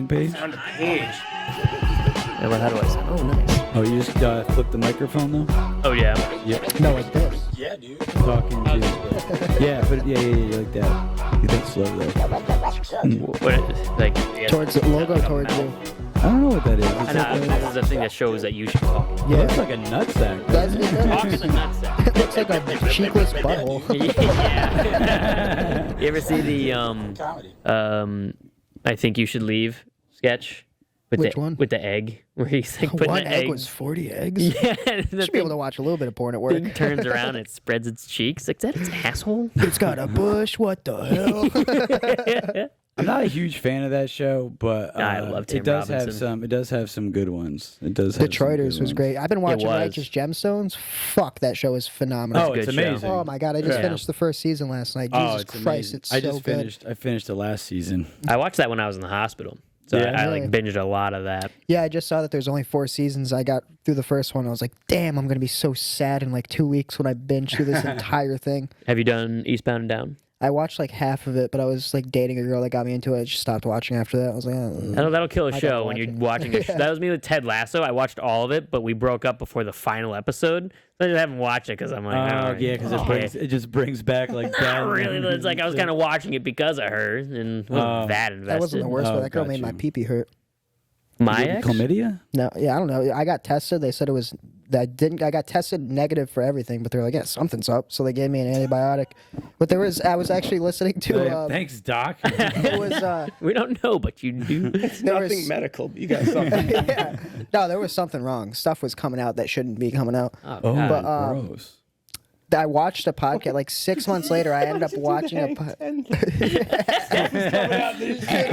gambling page? Found a page. Yeah, well, how do I sound? Oh, nice. Oh, you just flip the microphone though? Oh, yeah. Yep. No, like this. Yeah, dude. Talking to. Yeah, but yeah, like that. You think slow though. What is it? Like, yeah, Towards the logo, towards you. I don't know what that is. I know, this is the thing that shows that you should talk. It Yeah. looks like a nutsack. That's, Talk is a nutsack. it looks like a cheekless butthole. Yeah. You ever see the Comedy. I think you should leave sketch with Which the one? with the egg where he's like putting One the egg was 40 eggs? yeah. And the Should be able to watch a little bit of porn at work. thing turns around and it spreads its cheeks. Like, is that its asshole? It's got a bush. What the hell? I'm not a huge fan of that show, but I love Tim it does Robinson. have some. It does have some good ones. It does. Have some Detroiters good was ones. great. I've been watching was. Righteous Gemstones. Fuck, that show is phenomenal. Oh, a it's good show. amazing. Oh my god, I just Yeah. finished the first season last night. Oh, Jesus it's Christ, amazing. it's I so just good. finished. I finished the last season. I watched that when I was in the hospital. So Yeah. I like Really? binged a lot of that. Yeah, I just saw that there's only 4 seasons. I got through the first one. I was like, damn, I'm gonna be so sad in like 2 weeks when I binge through this entire thing. Have you done Eastbound and Down? I watched like half of it, but I was like dating a girl that got me into it. I just stopped watching after that. I was like, That'll kill a I show gotta when watch you're it. watching a show. That was me with Ted Lasso. I watched all of it, but we broke up before the final episode. So I just haven't watched it because I'm like, Oh yeah, because it just brings back like Not bad really. memories It's like I was and kind of watching it because of her and wasn't that invested. that wasn't the worst, Oh, but that girl got made my you. pee-pee hurt. My shit. ex? Chlamydia? No, yeah, I don't know. I got tested. They said it was that didn't. I got tested negative for everything, but they're like, yeah, something's up. So they gave me an antibiotic. But I was actually listening to. Thanks, Doc. It was. We don't know, but you do. There Nothing was- medical. You got something. Yeah. No, there was something wrong. Stuff was coming out that shouldn't be coming out. Oh, Oh, God. But, gross. I watched a podcast like 6 months later. I ended up watching a.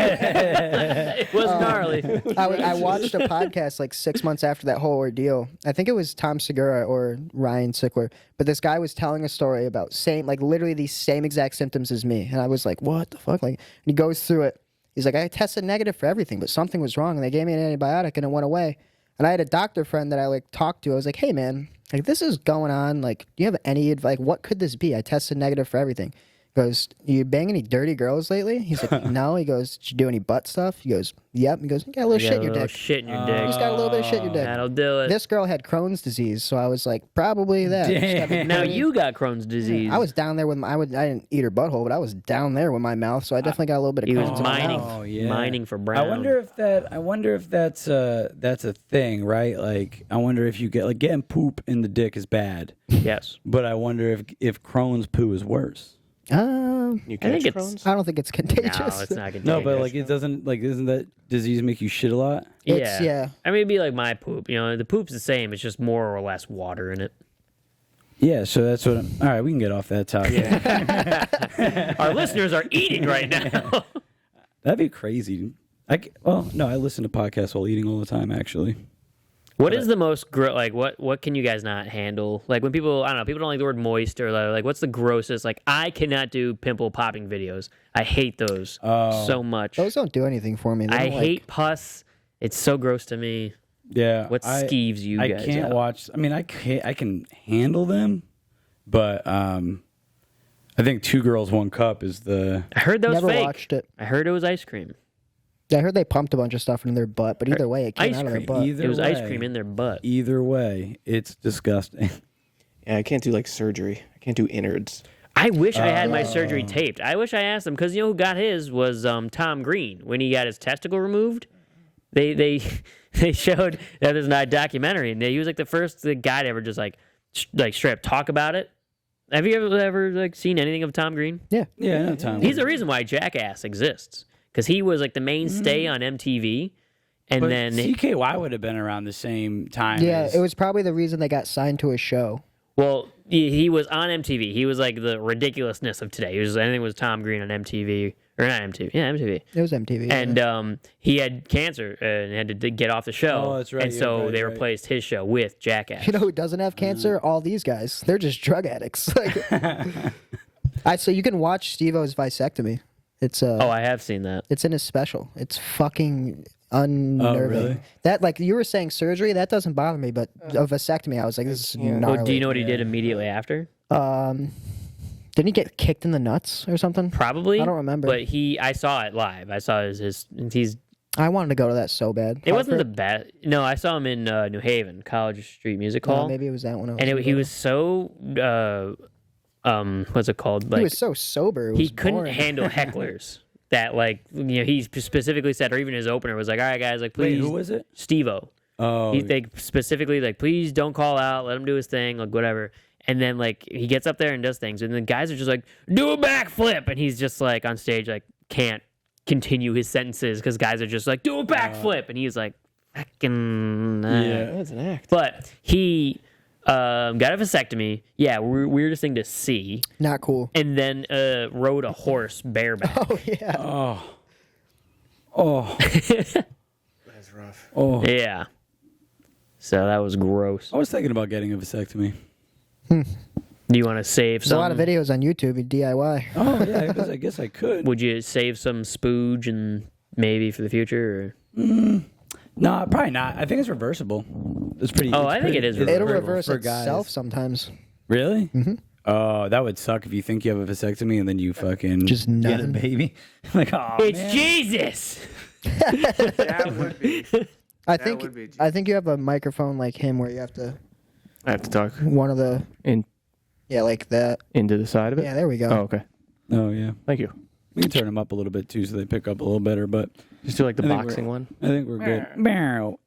It was gnarly. I watched a podcast like 6 months after that whole ordeal. I think it was Tom Segura or Ryan Sickler, but this guy was telling a story about like literally the same exact symptoms as me, and I was like, "What the fuck?" Like, and he goes through it. He's like, "I tested negative for everything, but something was wrong, and they gave me an antibiotic, and it went away." And I had a doctor friend that I like talked to. I was like, "Hey, man, like this is going on. Like, do you have any advice? Like, what could this be? I tested negative for everything." He goes, "You bang any dirty girls lately?" He's like, "No." He goes, "Did you do any butt stuff?" He goes, "Yep." He goes, "You got a little shit in your dick. Shit in your You dick. just got a little bit of shit in your dick." That'll do it. This girl had Crohn's disease, so I was like, probably that. Just gotta be Now clean. you got Crohn's disease. I was down there with my. I didn't eat her butthole, but I was down there with my mouth, so I definitely got a little bit of He was Crohn's in my mining, mouth. Oh, yeah. mining for brown. I wonder if that's a thing, right? Like, I wonder if you getting poop in the dick is bad, Yes. but I wonder if Crohn's poo is worse. You I think catch it's- Crohn's? I don't think it's contagious. No, it's not contagious. No, but like it doesn't isn't that disease make you shit a lot? It's- yeah. I mean, it'd be like my poop. You know, the poop's the same. It's just more or less water in it. Yeah, so that's what. All right, we can get off that topic. Our listeners are eating right now. That'd be crazy. No, I listen to podcasts while eating all the time. Actually, What is the most like? What can you guys not handle? Like when people, I don't know, people don't like the word moist or like what's the grossest? Like I cannot do pimple popping videos. I hate those so much. Those don't do anything for me. They I don't, like- hate pus. It's so gross to me. yeah. What skeeves you I guys can't out? watch. I mean, I can handle them, but I think Two Girls One Cup is the. I heard that was Never fake. watched it. I heard it was ice cream. I heard they pumped a bunch of stuff in their butt, but either way, it came Ice out of their cream. butt. Either It was ice way. cream in their butt. Either way, it's disgusting. Yeah, I can't do like surgery. I can't do innards. I wish I had my surgery taped. I wish I asked him because you know who got his was Tom Green when he got his testicle removed. They they showed that there's not a documentary and he was like the first guy to ever just like straight up talk about it. Have you ever like seen anything of Tom Green? Yeah. Yeah, no time. He's the reason why Jackass exists because he was like the mainstay on MTV, and But then CKY would have been around the same time. Yeah, as- it was probably the reason they got signed to a show. well he was on MTV. He was like the ridiculousness of today. He was anything was Tom Green on MTV or not MTV, yeah MTV. It was MTV. And he had cancer and had to get off the show. Oh, that's right, And yeah, so right, they right. replaced his show with Jackass. you know who doesn't have cancer? All these guys. They're just drug addicts. So you can watch Steve-O's Vasectomy. It's oh, I have seen that. It's in his special. It's fucking unnerving. really? That, like you were saying, surgery that doesn't bother me, but a vasectomy, I was like, this is gnarly. Oh, do you know what he did immediately after? Didn't he get kicked in the nuts or something? Probably. I don't remember. But I saw it live. I saw he's I wanted to go to that so bad. It wasn't the Hartford? best. No, I saw him in New Haven, College Street Music No, Hall. maybe it was that one. He was so what's it called? Like he was so sober. It he was couldn't boring. handle hecklers. That like he specifically said, or even his opener was like, "All right, guys, like please." Wait, who was it? Steve-O. Oh, He like specifically like, please don't call out. Let him do his thing, like whatever. And then like he gets up there and does things, and the guys are just like, do a backflip, and he's just like on stage like can't continue his sentences because guys are just like, do a backflip, and he's like, fucking. That's an act. But he got a vasectomy. Yeah, weirdest thing to see. Not cool. And then rode a horse bareback. Oh yeah. oh, That's rough. oh. Yeah. So that was gross. I was thinking about getting a vasectomy. Do you want to save There's a some? lot of videos on YouTube. You DIY. Oh yeah, I guess I could. Would you save some spooge and maybe for the future? Or? No, probably not. I think it's reversible. It's pretty. Oh, it's I think it is it's It'll reversible reverse for guys. itself sometimes. Really? Mm-hmm. Oh, that would suck if you think you have a vasectomy and then you fucking Just get a nothing. baby. Like, oh It's man. Jesus. That would be. I That think would be- I think you have a microphone like him where you have to I have to talk one of the like that. into the side of it. Yeah, there we go. Oh, okay. Oh yeah. Thank you. We can turn them up a little bit too, so they pick up a little better. But Just do like the I think boxing one. I think we're good. Meow.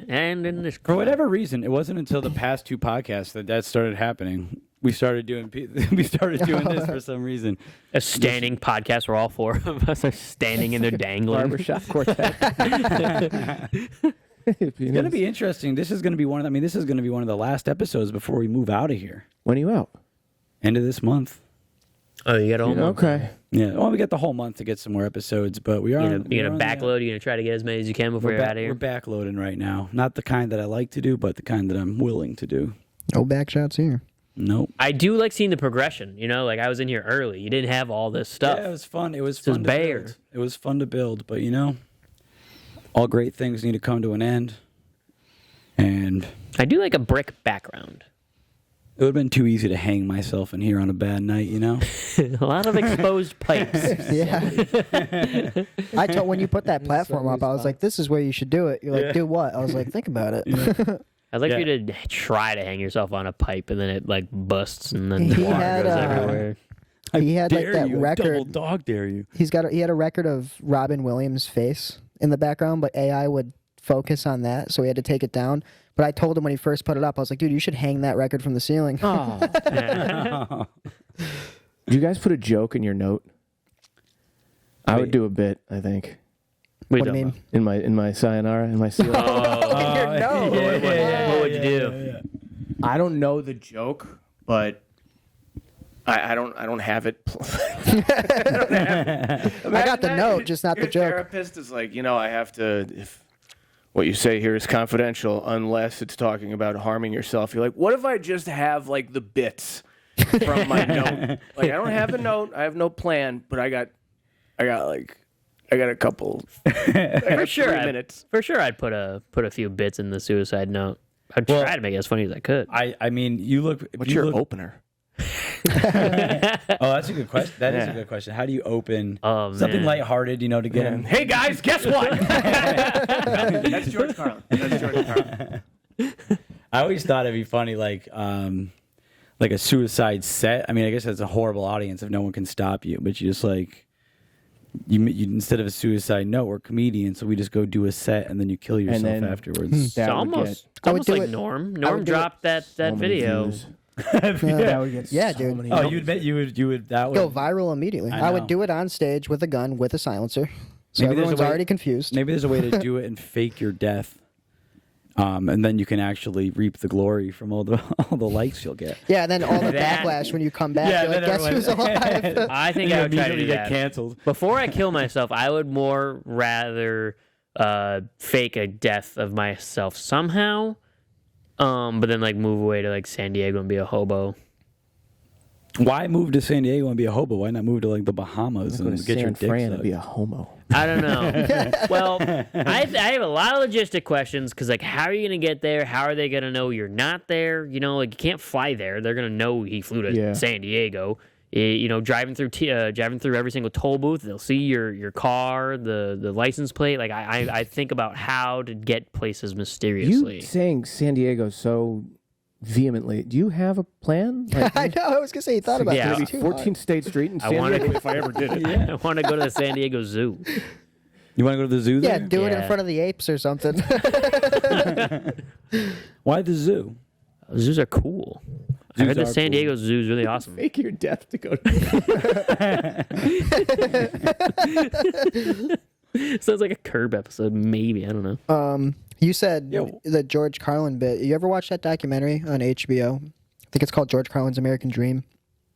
And in this For whatever reason, it wasn't until the past two podcasts that started happening. We started doing this for some reason. a standing podcast where all four of us are standing and they're dangling. Barbershop quartet. It's gonna be interesting. This is gonna be one of the last episodes before we move out of here. When are you out? End of this month. Oh, you got a whole month. Okay. Yeah. Well, we got the whole month to get some more episodes, but we are. You're gonna backload. You're gonna try to get as many as you can before you're out of We're here. backloading right now. Not the kind that I like to do, but the kind that I'm willing to do. No back shots here. Nope. I do like seeing the progression. You know, like I was in here early. You didn't have all this stuff. Yeah, it was fun. It was This is fun to bare. build. It was fun to build, but all great things need to come to an end. And I do like a brick background. it would have been too easy to hang myself in here on a bad night, A lot of exposed pipes. Yeah. I told when you put that platform up, I was like, "This is where you should do it." You're like, "Do what?" I was like, "Think about it." I'd like Yeah. for you to try to hang yourself on a pipe and then it like busts and then He the water had, goes uh, everywhere. He had like Dare that you, record. double dog dare you. He had a record of Robin Williams' face in the background, but AI would focus on that, so he had to take it down. But I told him when he first put it up, I was like, "Dude, you should hang that record from the ceiling." Oh. Yeah. Did you guys put a joke in your note? I would Wait. do a bit, I think. We What do you don't mean? In my sayonara, in my seal. Your note. What would you do? I don't know the joke, but I don't have it. I got the note, just not the Your joke. therapist is like, I have to. If what you say here is confidential, unless it's talking about harming yourself. You're like, what if I just have like the bits from my note? Like, I don't have a note. I have no plan, but I got a couple. For sure, 3 minutes. For sure, I'd put a few bits in the suicide note. I'd try to make it as funny as I could. I mean, you look. What's your opener? Oh, that's a good question. That is a good question. How do you open something man. lighthearted? To get in. Hey guys, guess what? That's George Carlin. That's George Carlin. I always thought it'd be funny, like a suicide set. I mean, I guess that's a horrible audience if no one can stop you. But you just like you instead of a suicide note, we're comedians, so we just go do a set and then you kill yourself then- afterwards. It's That would almost, I would do like it- Norm. I Norm would do it- dropped that video. That would get Yeah, so dude. many Oh, views. you admit you would that would Go viral immediately. I I know. would do it on stage with a gun with a silencer, so Maybe there's a everyone's way- already confused. Maybe there's a way to do it and fake your death, and then you can actually reap the glory from all the likes you'll get. Yeah, and then all the That- backlash when you come back. Yeah, you're like, then guess who's everyone- alive? I think You I would try to immediately do get that. canceled. Before I kill myself, I would more rather fake a death of myself somehow, but then like move away to like San Diego and be a hobo. Why move to San Diego and be a hobo? Why not move to like the Bahamas Go to and get your San dick Fran sucked? and be a homo. I don't know. Well, I have a lot of logistic questions because, like, how are you going to get there? How are they going to know you're not there? Like, you can't fly there. They're going to know he flew to Yeah. San Diego. driving through every single toll booth. They'll see your car, the license plate. Like I think about how to get places mysteriously. You saying San Diego so vehemently. Do you have a plan? Like, I know. I was gonna say you thought about Yeah. this too. 14th State Street in San Diego. If I ever did it. I want to go to the San Diego Zoo. You want to go to the zoo? Yeah, There? do it in Yeah. front of the apes or something. Why the zoo? Zoos are cool. I heard the are San cool. Diego Zoo is really awesome. Fake your death to go to. Sounds like a Curb episode, maybe. I don't know. You said Yo. the George Carlin bit. You ever watch that documentary on HBO? I think it's called George Carlin's American Dream.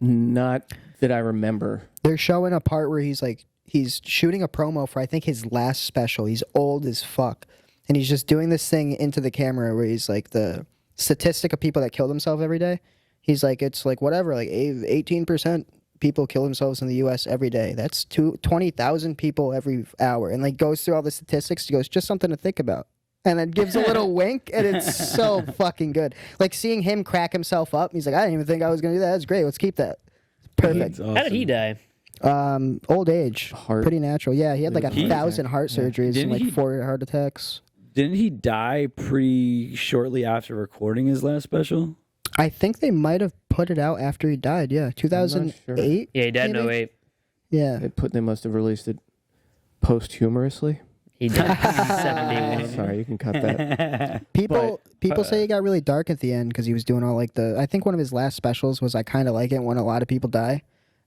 Not that I remember. They're showing a part where he's shooting a promo for I think his last special. He's old as fuck, and he's just doing this thing into the camera where he's like the statistic of people that kill themselves every day. He's like, it's like whatever, like 18% people kill themselves in the U.S. every day. That's 20,000 people every hour, and like goes through all the statistics. He goes, just something to think about. And then gives a little wink, and it's so fucking good. Like seeing him crack himself up. He's like, I didn't even think I was going to do that. That's great. Let's keep that. Perfect. That's awesome. How did he die? Old age. Heart. Pretty natural. Yeah, he had like 1,000 heart surgeries Didn't and like he- 4 heart attacks. Didn't he die pretty shortly after recording his last special? I think they might have put it out after he died. Yeah, 2008. Yeah, he died in maybe? 08. Yeah. They must have released it posthumously. He died in 71. Sorry, you can cut that. People say he got really dark at the end because he was doing all like I think one of his last specials was I Kind of Like It when a lot of people die.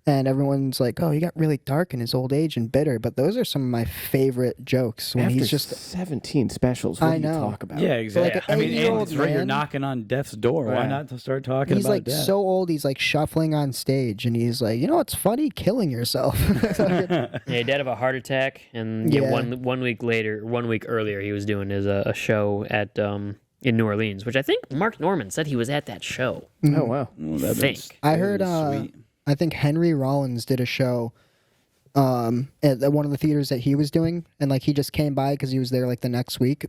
And everyone's like, oh, he got really dark in his old age and bitter. But those are some of my favorite jokes when After he's just 17 specials, what I do you know. talk about? Yeah, exactly. like an I mean, and 80-year-old it's right, you're man. knocking on death's door. Why Right. not to start talking he's about like death? so old. He's like shuffling on stage, and he's like, you know, what's funny? Killing yourself. Yeah, he died of a heart attack, and Yeah. one week earlier, he was doing a show at in New Orleans, which I think Mark Norman said he was at that show. Oh, wow. Well, that think. is I very heard. sweet. I think Henry Rollins did a show at one of the theaters that he was doing, and like he just came by because he was there like the next week.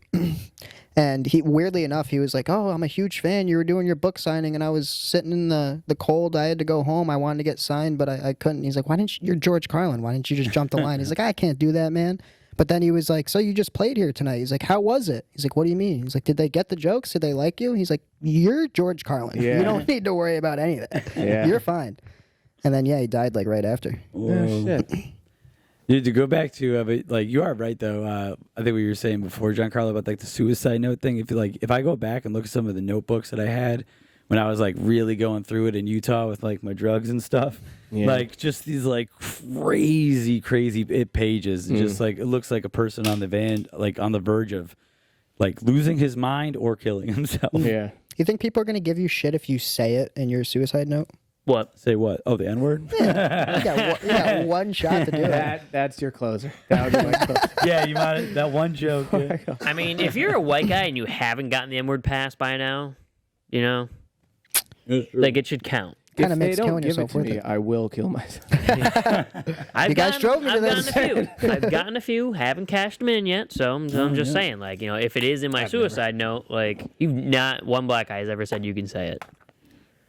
And he, weirdly enough, he was like, oh, I'm a huge fan. You were doing your book signing, and I was sitting in the cold. I had to go home. I wanted to get signed, but I couldn't. He's like, why didn't you? You're George Carlin. Why didn't you just jump the line? He's like, I can't do that, man. But then he was like, so you just played here tonight. He's like, how was it? He's like, what do you mean? He's like, did they get the jokes? Did they like you? He's like, you're George Carlin. Yeah. You don't need to worry about any of that. Yeah. You're fine. And then, yeah, he died like right after. Oh, shit. Dude, to go back to, but like you are right though. I think what you were saying before, Giancarlo, about like the suicide note thing. If I go back and look at some of the notebooks that I had when I was like really going through it in Utah with like my drugs and stuff, Yeah. like just these like crazy pages. Just like it looks like a person on the verge of like losing his mind or killing himself. Yeah. You think people are going to give you shit if you say it in your suicide note? What? Say what? Oh, the N word. You got one shot to do it. That's your closer. That would be my closer. Yeah, you might that one joke. Yeah. I mean, if you're a white guy and you haven't gotten the N-word passed by now, you know, like it should count. Kind If of they makes don't killing give it yourself to worth me, it. I will kill myself. I've guys drove me to I've this. gotten a few. I've gotten a few. Haven't cashed them in yet. So I'm just saying, like, you know, if it is in my suicide note, like, not one black guy has ever said you can say it.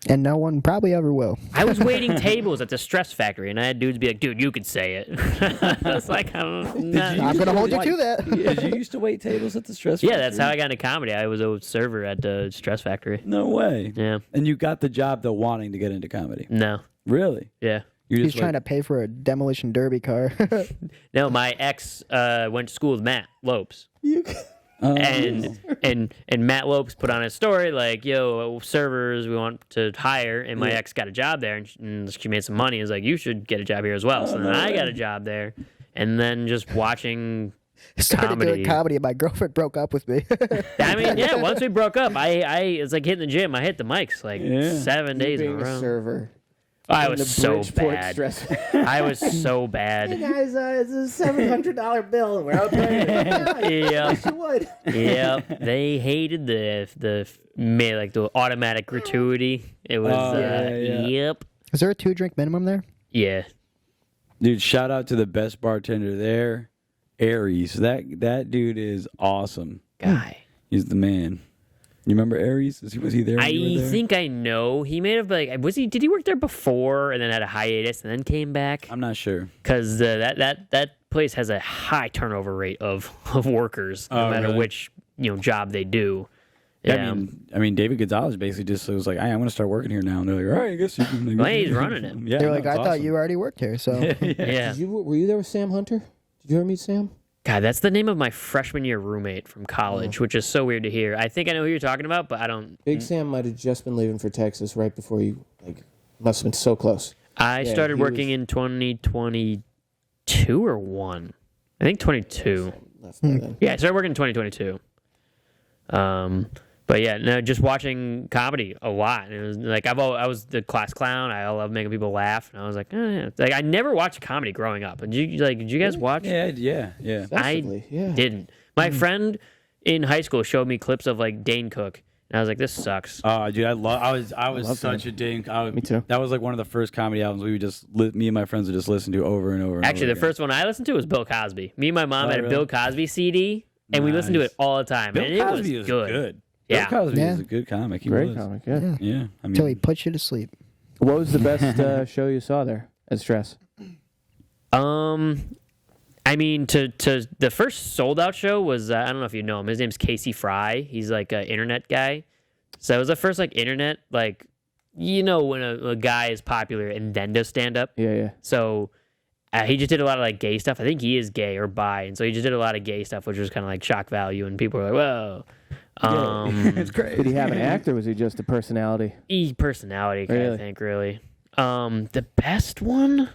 And no one probably ever will. I was waiting tables at the Stress Factory, and I had dudes be like, "Dude, you could say it." I was like, I'm going to hold you to that. Yeah, you used to wait tables at the Stress Yeah, Factory? that's how I got into comedy. I was a server at the Stress Factory. No way. Yeah. And you got the job though wanting to get into comedy. No. Really? Yeah. You're He's trying to pay for a demolition derby car. No, my ex went to school with Matt Lopes. And Matt Lopes put on his story like, yo, servers we want to hire, and my ex got a job there, and she made some money. He was like, you should get a job here as well. So then I got a job there, and then just watching Started doing comedy. comedy, and my girlfriend broke up with me. I mean, yeah, once we broke up, I it's like hitting the gym. I hit the mics like 7 days in a Being a row. server. I in was the so Bridgeport bad. Stress. I was so bad. Guys, it's a $700 bill, and we're out paying. Yeah. You would. Yep, they hated the automatic gratuity. It was yeah. yep, Is there a 2-drink minimum there? yeah. Dude, shout out to the best bartender there, Aries. That dude is awesome. Guy. He's the man. You remember Aries? Was he there? When you were I there? think I know. He may have did he work there before and then had a hiatus and then came back? I'm not sure. Because that place has a high turnover rate of workers, no matter really? which job they do. Yeah, I mean, David Gonzalez basically just was like, "Hey, I'm going to start working here now." And they're like, "All right, I guess you can." Well, he's running it. Yeah, They're like, no, I it's thought awesome. you already worked here, so Yeah. Were you there with Sam Hunter? Did you ever meet Sam? God, that's the name of my freshman year roommate from college, which is so weird to hear. I think I know who you're talking about, but I don't. Big Sam might have just been leaving for Texas right before you, must have been so close. I started working in 2022 or 1. I think 22. Left by then. Yeah, I started working in 2022. But yeah, no, just watching comedy a lot. And it was like I was the class clown. I love making people laugh, and I was like, oh, yeah. Like I never watched comedy growing up. Did you guys watch? Yeah. Obsessively, yeah. Didn't. My friend in high school showed me clips of like Dane Cook, and I was like, this sucks. Oh, dude, I was such a dink. Me too. That was like one of the first comedy albums we would just me and my friends would just listen to over and over. And Actually, over the again. first one I listened to was Bill Cosby. Me and my mom had a really? Bill Cosby CD, and we listened to it Nice. all the time. Bill and Cosby it was is good. Yeah. Bill Cosby Yeah. is a good comic. He Great was. comic, yeah. Yeah, I until he mean, puts you to sleep. What was the best show you saw there at Stress? I mean, to the first sold out show was I don't know if you know him. His name's Casey Fry. He's like an internet guy. So it was the first like internet like when a guy is popular and then does stand up. Yeah. So he just did a lot of like gay stuff. I think he is gay or bi, and so he just did a lot of gay stuff, which was kind of like shock value, and people were like, "Whoa." it's crazy. Did he have an act or was he just a personality? Personality, Really? I think, really. The best one.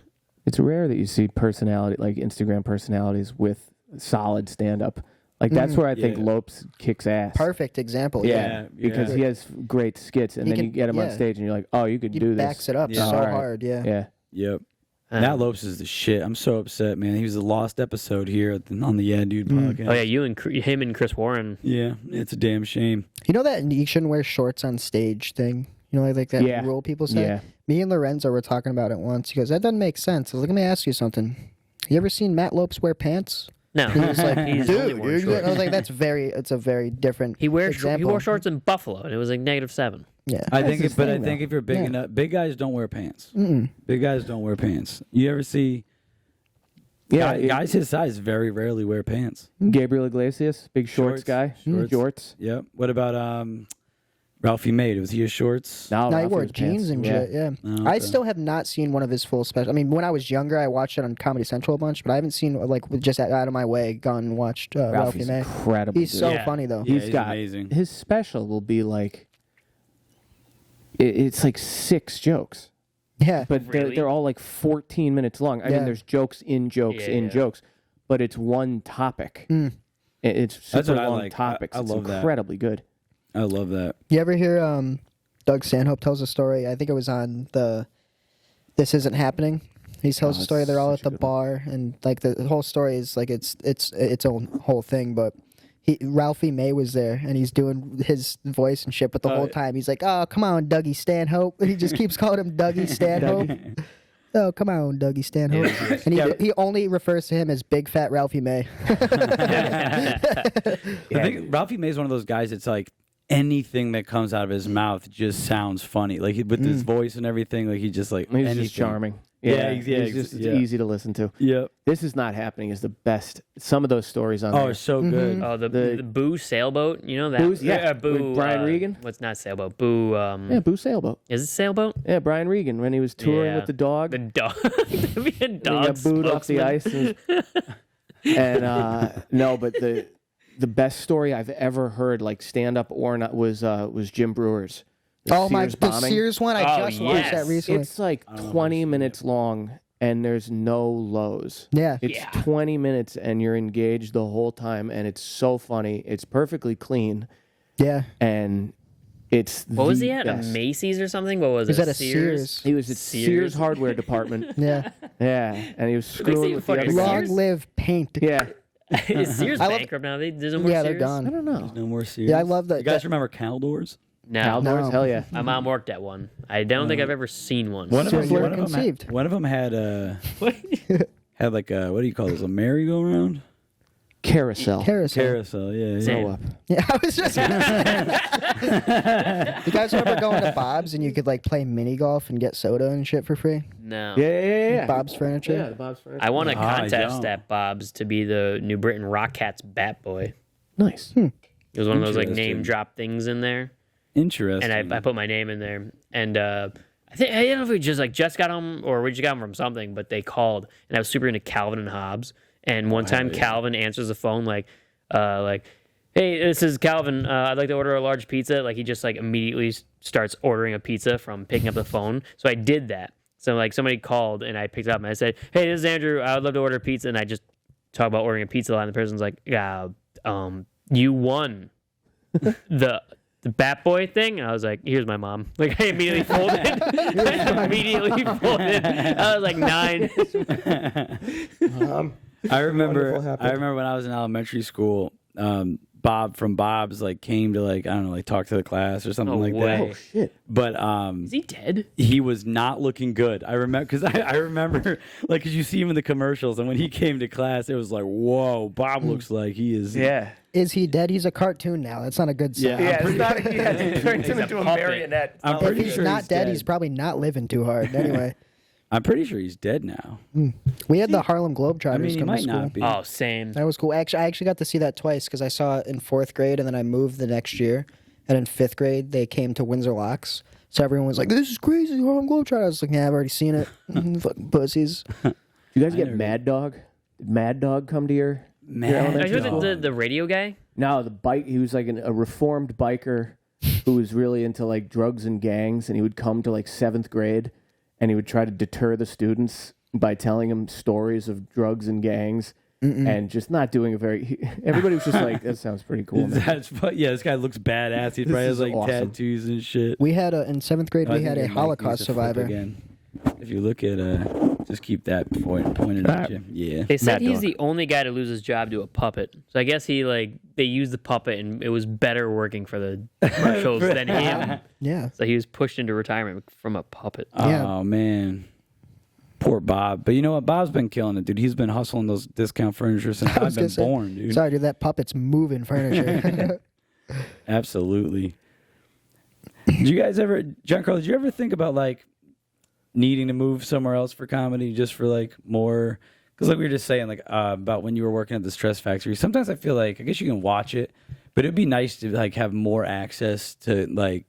It's rare that you see personality, like Instagram personalities with solid stand-up. Like that's where I think Yeah. Lopes kicks ass. Perfect example. Yeah, because he has great skits, and He then you can- get him on yeah. stage, and you're like, oh, you could He do this. backs it up Yeah. so All right. hard. Yeah. Yeah. Yep. Matt Lopes is the shit. I'm so upset, man. He was a lost episode here on the Yeah Dude podcast. Oh yeah, him and Chris Warren. Yeah, it's a damn shame. You know that you shouldn't wear shorts on stage thing? You know, like that Yeah. rule people say? Yeah. Me and Lorenzo were talking about it once. He goes, that doesn't make sense. I was like, let me ask you something. You ever seen Matt Lopes wear pants? No, He was like, he's only dude, worn you're shorts. I was like, it's a very different He example. wore shorts in Buffalo, and it was like -7. Yeah. I That's think, his but I thing, think though. if you're big Yeah. enough, big guys don't wear pants. Big guys don't wear pants. You ever see? Yeah. Guys his size very rarely wear pants. Gabriel Iglesias, big shorts Shorts. guy. Shorts. Jorts. Yep. What about Ralphie May? Was he his shorts? No, No, he Ralphie wore was jeans pants. and shit. Yeah. Oh, I okay. still have not seen one of his full specials. I mean, when I was younger, I watched it on Comedy Central a bunch, but I haven't seen like just out of my way gone and watched Ralphie Ralphie's May. incredible. He's dude. so Yeah. funny though. Yeah, He's he's got amazing. his special will be like it's like 6 jokes, Yeah. but Really? they're all like 14 minutes long. I Yeah. mean, there's jokes in jokes Yeah, in yeah. jokes, but it's one topic. It's super That's what I long like. topics. I it's love that. incredibly good. I love that. You ever hear Doug Stanhope tells a story? I think it was on the This Isn't Happening. He tells a story. They're all at such a the good one. bar, and like the whole story is like it's its own whole thing. But Ralphie May was there, and he's doing his voice and shit. But the whole time he's like, "Oh, come on, Dougie Stanhope." And he just keeps calling him Dougie Stanhope. Oh, come on, Dougie Stanhope. And he only refers to him as Big Fat Ralphie May. I think Ralphie May is one of those guys that's like anything that comes out of his mouth just sounds funny. Like with his voice and everything, like he just like He's anything. just charming. Yeah, he's just yeah. it's easy to listen to. Yep. This Is Not Happening is the best. Some of those stories on Oh, there. it's so good. Oh, the Boo sailboat. You know that? Boo's- yeah, Boo. with Brian Regan? What's not sailboat? Boo. Yeah, Boo Sailboat. Is it sailboat? Yeah, Brian Regan when he was touring Yeah. with the dog. The dog. That'd be a And he dog got booed off the spokesman. ice. And no, but the best story I've ever heard, like stand up or not, was Jim Brewer's. The Oh my! Sears The bombing. Sears one. I Oh, just watched that yes. recently. It's like 20 minutes long, and there's no lows. Yeah. It's Yeah. 20 minutes, and you're engaged the whole time, and it's so funny. It's perfectly clean, Yeah. and it's What was he at? best. A Macy's or something? What was He's it? at a Sears. He was at Sears Hardware Department. Yeah. Yeah, and he was makes screwing it with the funny. other Long guy. Long live paint. Yeah, Is Sears I love- bankrupt now? There's no more Yeah, they're Sears? I gone. don't know. No more Sears. Yeah, I love that. You guys remember Caldors? No. Caldors? No. Hell yeah. My mom worked at one. I don't think I've ever seen one. One of them, Sears one of them, conceived. one of them had like a what do you call this? A merry-go-round. Carousel. Carousel, yeah. Same. Go up. Yeah, I was just. You guys remember going to Bob's and you could like play mini golf and get soda and shit for free? No. Yeah. Bob's Furniture. Yeah, the Bob's Furniture. I won a I contest don't. at Bob's to be the New Britain Rock Cats Bat Boy. Nice. It was one of those like Interesting. name drop things in there, Interesting. and I put my name in there, and I don't know if we just got home or we just got home from something, but they called, and I was super into Calvin and Hobbes, and one time Calvin answers the phone like, hey, this is Calvin. I'd like to order a large pizza. Like he just like immediately starts ordering a pizza from picking up the phone. So I did that. So like somebody called and I picked it up and I said, hey, this is Andrew. I would love to order a pizza. And I just talk about ordering a pizza line. The person's like, yeah, you won the Bat Boy thing. And I was like, here's my mom. Like I immediately folded. I was like 9. I remember Wonderful happened. when I was in elementary school, Bob from Bob's like came to like, I don't know, like talk to the class or something No like way. Oh shit. that. But Is he dead? he was not looking good. I remember because I remember like because you see him in the commercials, and when he came to class, it was like, whoa, Bob looks like he is. Yeah. Is he dead? He's a cartoon now. That's not a good sign. Yeah. Yeah, it's not, he turned him a into a puppet. marionette. I'm If pretty he's sure not he's dead, dead. he's probably not living too hard. Anyway, I'm pretty sure he's dead now. we had the Harlem Globetrotters I mean, he come to might school. not be. Oh, same. That was cool. I actually got to see that twice because I saw it in 4th grade and then I moved the next year. And in 5th grade, they came to Windsor Locks. So everyone was like, this is crazy, Harlem Globetrotters. I was like, yeah, I've already seen it. Fucking pussies. You guys get never Mad Dog? Did Mad Dog come to your Mad Are you Dog. the radio guy? No, the bike. He was like a reformed biker who was really into like drugs and gangs, and he would come to like 7th grade, and he would try to deter the students by telling them stories of drugs and gangs, and just not doing a very. Everybody was just like, "That sounds pretty cool." Man. That's yeah. This guy looks badass. He probably has is like awesome. tattoos and shit. We had in 7th grade, I we think had a your mic Holocaust needs to flip survivor. Again. If you look at just keep that pointed at you. Yeah. They said Mad he's Dog. the only guy to lose his job to a puppet. So I guess they used the puppet and it was better working for the commercials than him. Yeah. So he was pushed into retirement from a puppet. Yeah. Oh man. Poor Bob. But you know what? Bob's been killing it, dude. He's been hustling those discount furniture since I I've was been gonna say, born, dude. Sorry, dude, that puppet's moving furniture. Absolutely. Did you guys ever, Giancarlo, did you ever think about like needing to move somewhere else for comedy just for like more? Because like we were just saying, like about when you were working at the Stress Factory, sometimes I feel like, I guess you can watch it, but it'd be nice to like have more access to like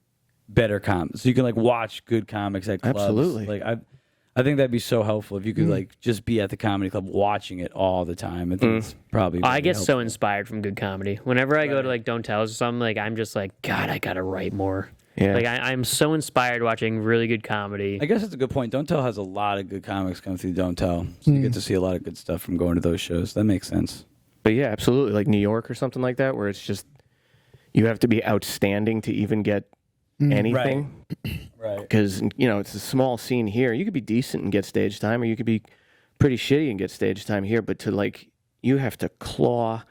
better comics. So you can like watch good comics at clubs. Absolutely. Like I think that'd be so helpful if you could like just be at the comedy club watching it all the time. I think it's probably I really get so helpful. inspired from good comedy. Whenever I go to like Don't Tells or something, like I'm just like, God, I gotta write more. Yeah. Like I'm so inspired watching really good comedy. I guess that's a good point. Don't Tell has a lot of good comics come through Don't Tell. So you get to see a lot of good stuff from going to those shows. That makes sense. But yeah, absolutely. Like New York or something like that, where it's just, you have to be outstanding to even get anything. Right. Because, it's a small scene here. You could be decent and get stage time, or you could be pretty shitty and get stage time here. But you have to claw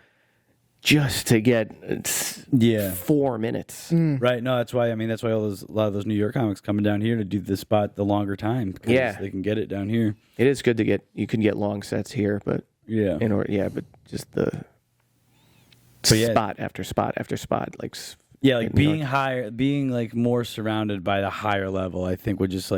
just to get Yeah. 4 minutes. Right. No, that's why. A lot of those New York comics coming down here to do the spot the longer time. Because Yeah. they can get it down here. It is good to you can get long sets here, but Yeah. but just the yeah. spot after spot after spot, like Yeah, like in New being York. higher, being like more surrounded by the higher level, I think would just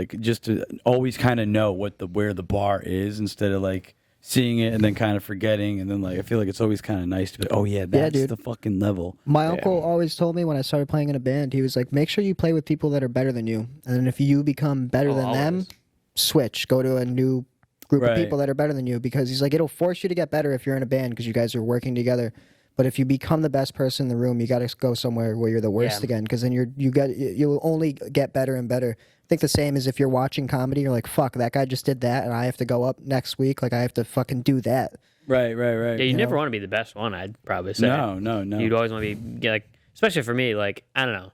to always kind of know where the bar is instead of like seeing it and then kind of forgetting, and then like I feel like it's always kind of nice to be, oh yeah, that's dude. the fucking level. My uncle always told me when I started playing in a band, he was like, make sure you play with people that are better than you. And then if you become better than them, always. switch. Go to a new group Right. of people that are better than you, because he's like, it'll force you to get better if you're in a band because you guys are working together. But if you become the best person in the room, you got to go somewhere where you're the worst Yeah. again, because then you'll only get better and better. I think the same as if you're watching comedy, you're like, fuck, that guy just did that, and I have to go up next week. Like, I have to fucking do that. Right. Yeah, you You never know? want to be the best one, I'd probably say. No. You'd always want to be like, especially for me, like, I don't know.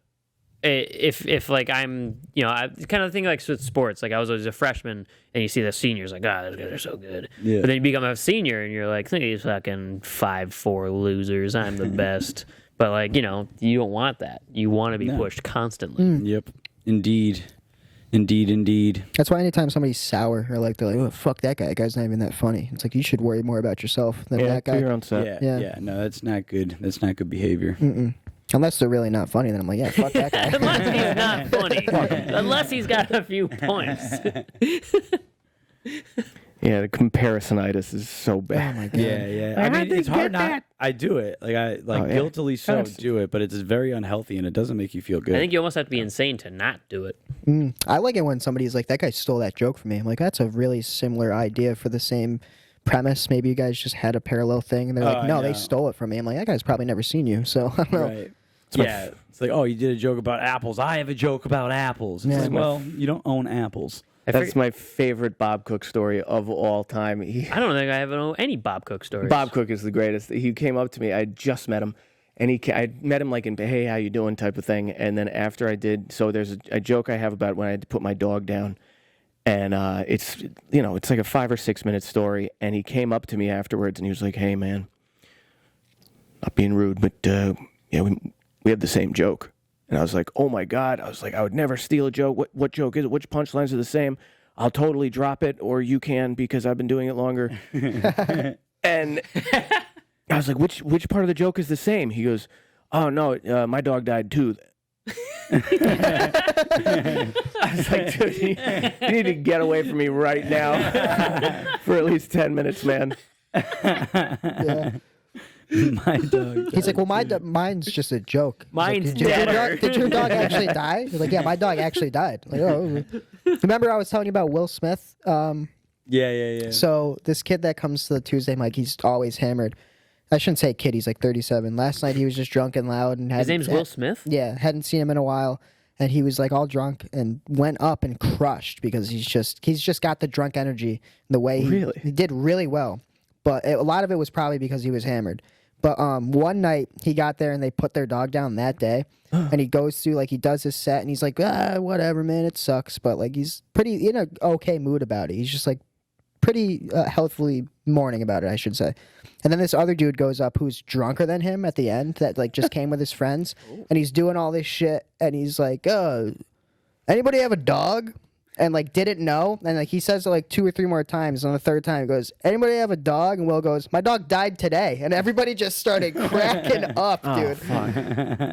If like I'm, I kind of think like with sports, like I was always a freshman and you see the seniors like, those guys are so good. Yeah. But then you become a senior and you're like, think of these fucking 5'4" losers. I'm the best. But like, you don't want that. You want to be pushed constantly. Yep. Indeed. Indeed. That's why anytime somebody's sour or like they're like, oh fuck that guy's not even that funny. It's like you should worry more about yourself than that to guy. your own self. Yeah. No, that's not good. That's not good behavior. Unless they're really not funny, then I'm like, yeah, fuck that guy. Unless he's not funny. Unless he's got a few points. Yeah, the comparisonitis is so bad. Oh my god. Yeah. I mean, it's hard not. I do it. Guiltily so That's- do it, but it's very unhealthy and it doesn't make you feel good. I think you almost have to be insane to not do it. I like it when somebody's like, that guy stole that joke from me. I'm like, that's a really similar idea for the same premise. Maybe you guys just had a parallel thing. And they're like, I no, they know. stole it from me. I'm like, that guy's probably never seen you. So I don't know. Right. Yeah. It's like, oh, you did a joke about apples. I have a joke about apples. It's Yeah. like, well, you don't own apples. That's my favorite Bob Cook story of all time. I don't think I have any Bob Cook stories. Bob Cook is the greatest. He came up to me. I had just met him, and I met him like in "Hey, how you doing?" type of thing. And then after I did, so there's a joke I have about when I had to put my dog down, and it's like a 5 or 6 minute story. And he came up to me afterwards, and he was like, "Hey, man, not being rude, but we have the same joke." And I was like, "Oh my god!" I was like, "I would never steal a joke. What joke is it? Which punchlines are the same? I'll totally drop it, or you can because I've been doing it longer." And I was like, "Which part of the joke is the same?" He goes, "Oh no, my dog died too." I was like, "Dude, you need to get away from me right now for at least 10 minutes, man." Yeah. My dog. He's like, well, mine's just a joke. He's like, Mine's did your dog actually die? He's like, yeah, my dog actually died. Like, oh. Remember I was telling you about Will Smith? Yeah. So this kid that comes to the Tuesday mic, he's always hammered. I shouldn't say kid, he's like 37. Last night he was just drunk and loud. And His name's Will Smith? Yeah, hadn't seen him in a while. And he was like all drunk and went up and crushed because he's just got the drunk energy. The way he did really well. But a lot of it was probably because he was hammered. But one night he got there and they put their dog down that day, and he goes through he does his set and he's like, whatever, man, it sucks, but he's pretty in a okay mood about it. He's just pretty healthily mourning about it, I should say. And then this other dude goes up who's drunker than him at the end that just came with his friends, and he's doing all this shit, and he's like, anybody have a dog? And didn't know, and he says it 2 or 3 more times. On the third time, he goes, "Anybody have a dog?" And Will goes, "My dog died today." And everybody just started cracking up, dude.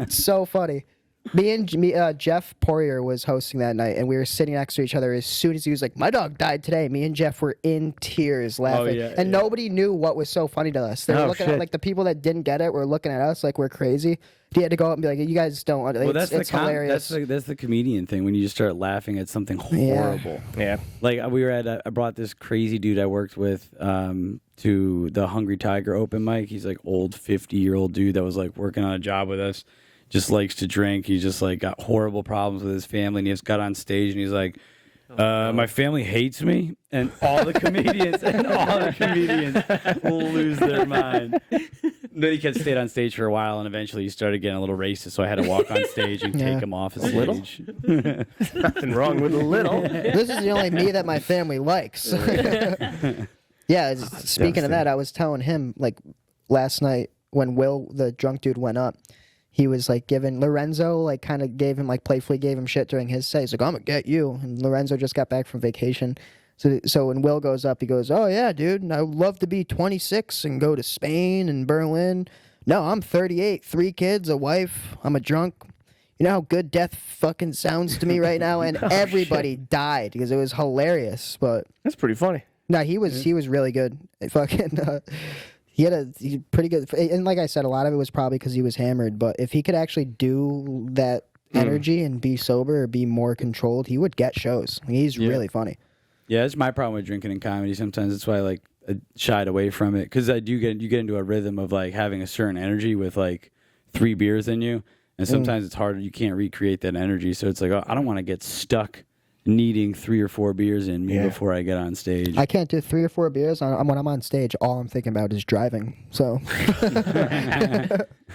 It's so funny. Me and Jeff Poirier was hosting that night, and we were sitting next to each other. As soon as he was like, "My dog died today," me and Jeff were in tears laughing, and nobody knew what was so funny to us. They were looking at the people that didn't get it were looking at us like we're crazy. He had to go up and be like, "You guys don't." Well, it's hilarious. That's the comedian thing when you just start laughing at something horrible. Yeah. We were at. I brought this crazy dude I worked with to the Hungry Tiger open mic. He's old 50-year-old dude that was working on a job with us. Just likes to drink. He's just got horrible problems with his family, and he just got on stage and he's like, my family hates me, and all the comedians will lose their mind. Then he stayed on stage for a while, and eventually he started getting a little racist, so I had to walk on stage and take him off the stage. Nothing wrong with a little. This is the only me that my family likes. Yeah, speaking of that, I was telling him last night when Will, the drunk dude, went up, he was giving Lorenzo kind of gave him playfully gave him shit during his set. He's like, "I'm gonna get you," and Lorenzo just got back from vacation. So when Will goes up, he goes, "Oh yeah, dude, I'd love to be 26 and go to Spain and Berlin. No, I'm 38, 3 kids, a wife. I'm a drunk. You know how good death fucking sounds to me right now." And everybody died because it was hilarious. But That's pretty funny. no, he was really good. He had he pretty good, and like I said, a lot of it was probably because he was hammered. But if he could actually do that energy and be sober or be more controlled, he would get shows. He's really funny. Yeah, that's my problem with drinking in comedy. Sometimes that's why I shied away from it, because you get into a rhythm of having a certain energy with 3 beers in you, and sometimes it's hard. You can't recreate that energy, so it's I don't want to get stuck needing 3 or 4 beers in me before I get on stage. I can't do 3 or 4 beers. When I'm on stage, all I'm thinking about is driving. So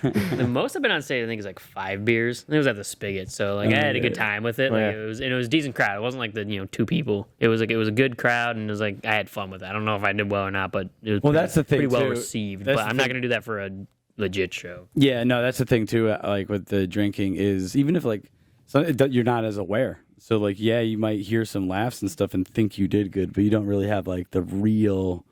The most I've been on stage, I think, is 5 beers. It was at the Spigot, so I had a good time with it. It was a decent crowd. It wasn't the 2 people. It was it was a good crowd, and it was I had fun with it. I don't know if I did well or not, but it was that's the thing, pretty well too. received. That's But the I'm not thing. going to do that for a legit show. Yeah, no, that's the thing too. With the drinking is even if so, you're not as aware. So like, yeah, you might hear some laughs and stuff and think you did good, but you don't really have like the real.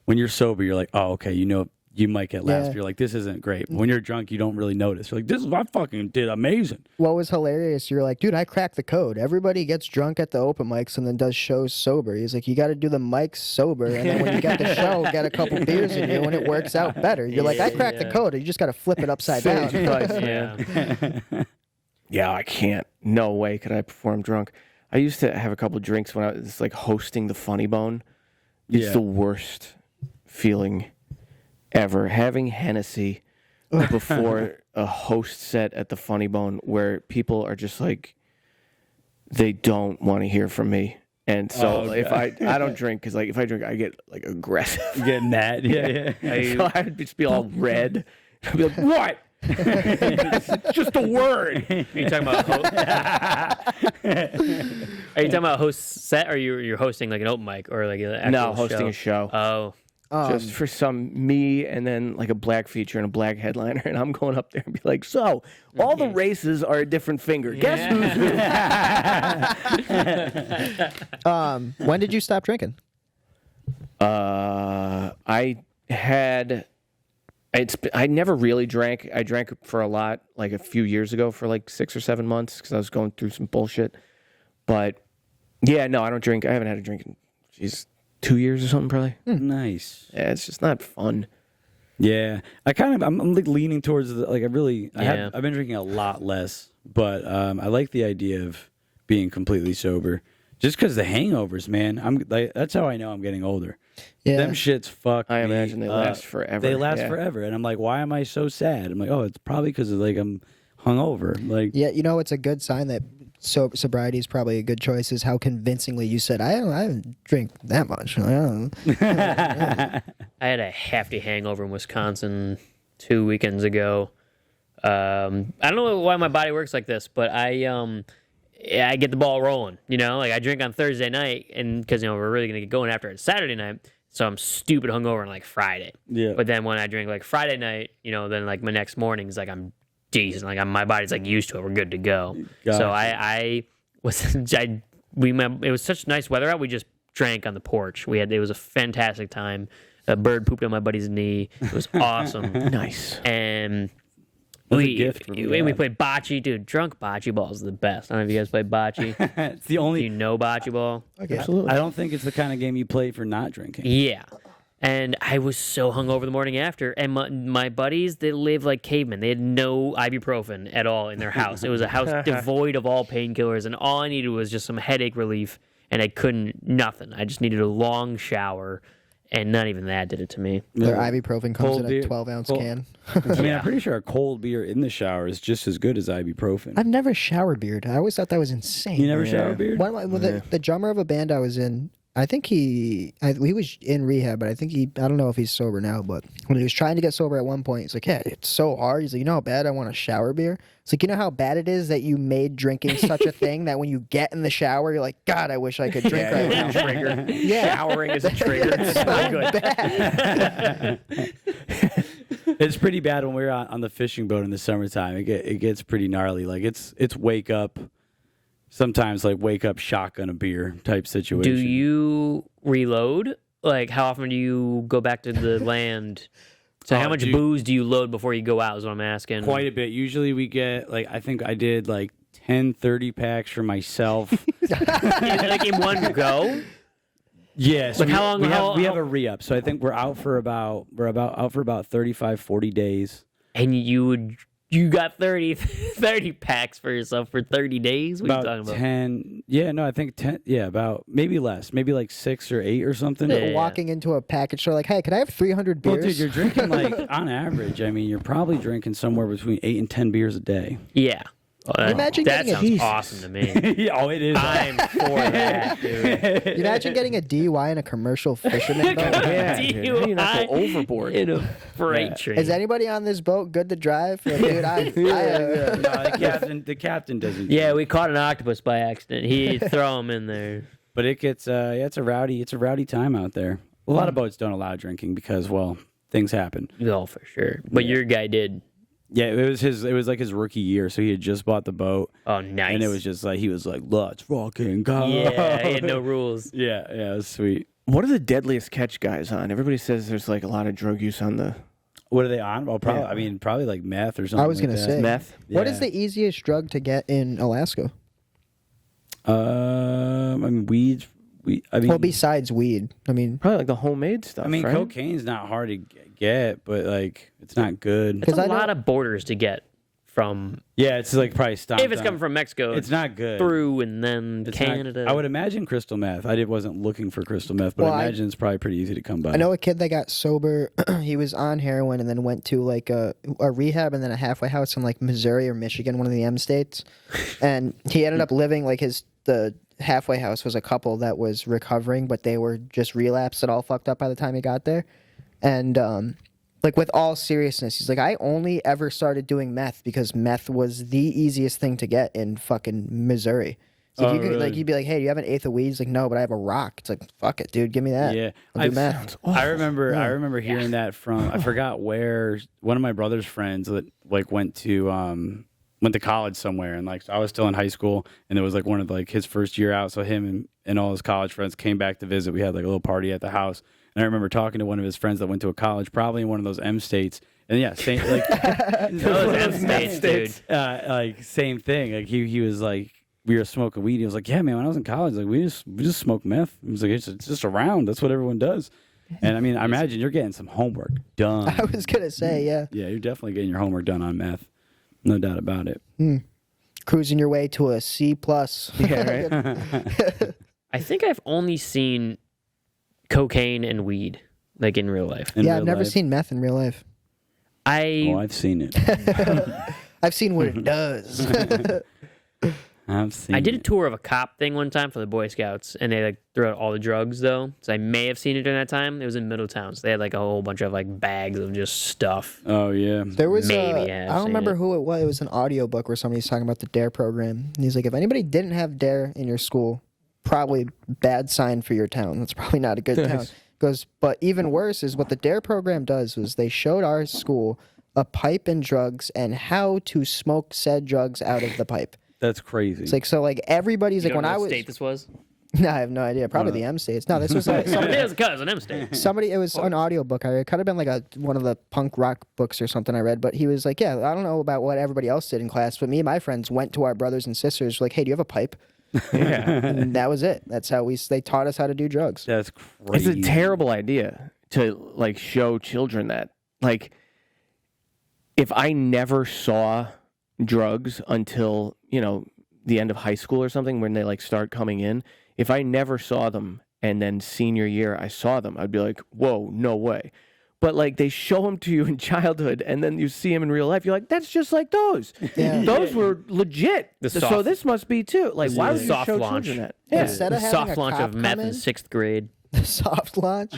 When you're sober, you're like, oh, okay, you know, you might get laughs. Yeah. But you're like, this isn't great. But when you're drunk, you don't really notice. You're like, this is I fucking did amazing. What was hilarious, you're like, dude, I cracked the code. Everybody gets drunk at the open mics and then does shows sober. He's like, you got to do the mics sober, and then when you get the show, get a couple beers in you, and it works out better. You're like, I cracked the code. You just got to flip it upside down. Yeah. Yeah, I can't. No way could I perform drunk. I used to have a couple drinks when I was like hosting the Funny Bone. It's Yeah. the worst feeling ever. Having Hennessy before a host set at the Funny Bone where people are just like, they don't want to hear from me. And so if I don't drink, because like if I drink, I get like aggressive. You get mad. Yeah. So I would just be all red. I'd be like, what? It's just a word. Are you talking about Are you talking about host set, or you're hosting like an open mic or like an actual No, hosting a show. Oh. Just for me and then like a black feature and a black headliner, and I'm going up there and be like, so all the races are a different finger. Guess who's who? When did you stop drinking? I never really drank. I drank for a lot, like a few years ago for like 6 or 7 months because I was going through some bullshit. But yeah, no, I don't drink. I haven't had a drink in, 2 years or something probably. Nice. Yeah, it's just not fun. Yeah, I'm like leaning towards I've been drinking a lot less, but I like the idea of being completely sober, just because the hangovers, man. I'm like, that's how I know I'm getting older. Yeah. Them shits fuck. I me imagine they up. last forever. They last Yeah. forever, and I'm like, why am I so sad? I'm like, oh, it's probably because like I'm hungover. Like, Yeah, you know, it's a good sign that sobriety is probably a good choice. Is how convincingly you said, I don't drink that much. I don't. I had a hefty hangover in Wisconsin 2 weekends ago. I don't know why my body works like this, but I get the ball rolling. You know, like I drink on Thursday night, and because we're really gonna get going after it Saturday night, so I'm stupid hungover on like Friday. Yeah. But then when I drink like Friday night, then like my next morning is like I'm decent. Like my body's like used to it. We're good to go. Gotcha. So it was such nice weather out. We just drank on the porch. It was a fantastic time. A bird pooped on my buddy's knee. It was awesome. Nice. And That's a we gift from we God. played bocce, dude. Drunk bocce ball is the best. I don't know if you guys play bocce. it's the Do only. you know bocce ball? Okay. Absolutely. I don't think it's the kind of game you play for not drinking. Yeah. And I was so hungover the morning after. And my buddies, they live like cavemen. They had no ibuprofen at all in their house. It was a house devoid of all painkillers. And all I needed was just some headache relief. And I couldn't, nothing. I just needed a long shower. And not even that did it to me. Their ibuprofen comes Cold in a beer. 12-ounce Cold- can. I mean, I'm pretty sure a cold beer in the shower is just as good as ibuprofen. I've never showered beard. I always thought that was insane. You never shower beer? The drummer of a band I was in, I think he was in rehab, but I don't know if he's sober now, but when he was trying to get sober at one point, he's like, yeah, it's so hard. He's like, you know how bad I want to shower beer? It's like, you know how bad it is that you made drinking such a thing that when you get in the shower, you're like, God, I wish I could drink right now. Trigger. Yeah. Showering is a trigger. It's so bad. It's pretty bad when we're on the fishing boat in the summertime. It gets pretty gnarly. Like it's wake up. Sometimes like wake up, shotgun a beer type situation. Do you reload? Like, how often do you go back to the land? So how much booze do you load before you go out is what I'm asking. Quite a bit. Usually we get like, I think I did like 10, 30 packs for myself. Like in one go? Yeah. So Like how long- we have a re-up. So I think we're out for about 35, 40 days. And you got 30 packs for yourself for 30 days? What are you talking About about? 10. Yeah, no, I think 10. Yeah, about maybe less. Maybe like 6 or 8 or something. Yeah. Walking into a package store like, hey, could I have 300 Well, beers? dude, you're drinking like on average. I mean, you're probably drinking somewhere between 8 and 10 beers a day. Yeah. Well, Imagine that getting sounds awesome to me. Yeah, oh, it is. I'm for that, dude. You imagine getting a DUI in a commercial fisherman boat? Yeah, dude. How do you not go DUI overboard? in a freight train. Is anybody on this boat good to drive? Like, dude, No, the captain doesn't. Yeah, we caught an octopus by accident. He'd throw him in there. But it gets it's a rowdy time out there. A lot of boats don't allow drinking because, well, things happen. Oh, for sure. But your guy did. Yeah, it was like his rookie year, so he had just bought the boat. Oh, nice. And it was just like he was like, "Let's fucking go." Yeah, he had no rules. Yeah, it was sweet. What are the deadliest catch guys on? Everybody says there's like a lot of drug use on the What are they on? Well, probably. Yeah. I mean, probably like meth or something. I was like gonna that. say meth. What Yeah. is the easiest drug to get in Alaska? I mean, weed. I mean, Well, besides weed, I mean, Probably like the homemade stuff. I mean, right? cocaine's not hard to get, but like, it's not good. It's a I know- lot of borders to get from, Yeah, it's like probably stomped if it's on. coming from Mexico, It's not good. through and then It's not- Canada. I would imagine crystal meth. wasn't looking for crystal meth, but Well, I imagine it's probably pretty easy to come by. I know a kid that got sober. He was on heroin and then went to like a rehab and then a halfway house in like Missouri or Michigan, one of the M states. And he ended up living like the halfway house was a couple that was recovering, but they were just relapsed and all fucked up by the time he got there. And like with all seriousness, he's like, I only ever started doing meth because meth was the easiest thing to get in fucking Missouri. So Oh, you could, really? like, you'd be like, hey, do you have an eighth of weed? He's like, no, but I have a rock. It's like, fuck it, dude, give me that. Yeah, I'll do meth. I remember hearing that from I forgot where one of my brother's friends that like went to college somewhere, and like I was still in high school, and it was like one of like his first year out. So him and all his college friends came back to visit. We had like a little party at the house, and I remember talking to one of his friends that went to a college, probably in one of those M states. And yeah, same like Those M states, dude. like same thing. Like he was like, we were smoking weed. He was like, yeah, man, when I was in college, like we just smoked meth. He was like, it's just around. That's what everyone does. And I mean, I imagine you're getting some homework done. I was gonna say, yeah. Yeah, you're definitely getting your homework done on meth. No doubt about it. Cruising your way to a C plus. Yeah, right. I think I've only seen cocaine and weed, like in real life. In Yeah, real I've never life. seen meth in real life. Oh, I've seen it. I've seen what it does. I've seen. I did a it. tour of a cop thing one time for the Boy Scouts, and they like threw out all the drugs though. So I may have seen it during that time. It was in Middletown, so they had like a whole bunch of like bags of just stuff. Oh yeah. There was Maybe I have I don't seen remember it. who it was. It was an audiobook where somebody's talking about the DARE program. And he's like, if anybody didn't have DARE in your school, probably bad sign for your town. That's probably not a good town. Goes, but even worse is what the DARE program does was they showed our school a pipe and drugs and how to smoke said drugs out of the pipe. That's crazy. It's like, so like everybody's You like, don't when know I what was, state this was? no, I have no idea. Probably the M states. No, this was like somebody, It was because an M state. somebody, it was an audiobook. It could have been like one of the punk rock books or something I read, but he was like, yeah, I don't know about what everybody else did in class, but me and my friends went to our brothers and sisters like, hey, do you have a pipe? Yeah. And that was it. That's how they taught us how to do drugs. That's It's crazy. a terrible idea to like show children that. Like, if I never saw drugs until, the end of high school or something, when they like start coming in, if I never saw them and then senior year I saw them, I'd be like, whoa, no way. But like they show them to you in childhood and then you see them in real life, you're like, that's just like those. Yeah. Those were legit. The So soft- this must be too. Like, why would you soft show launch. children that? Yeah. Yeah. Instead The of having soft a launch cop of meth come in in, 6th grade. soft launch.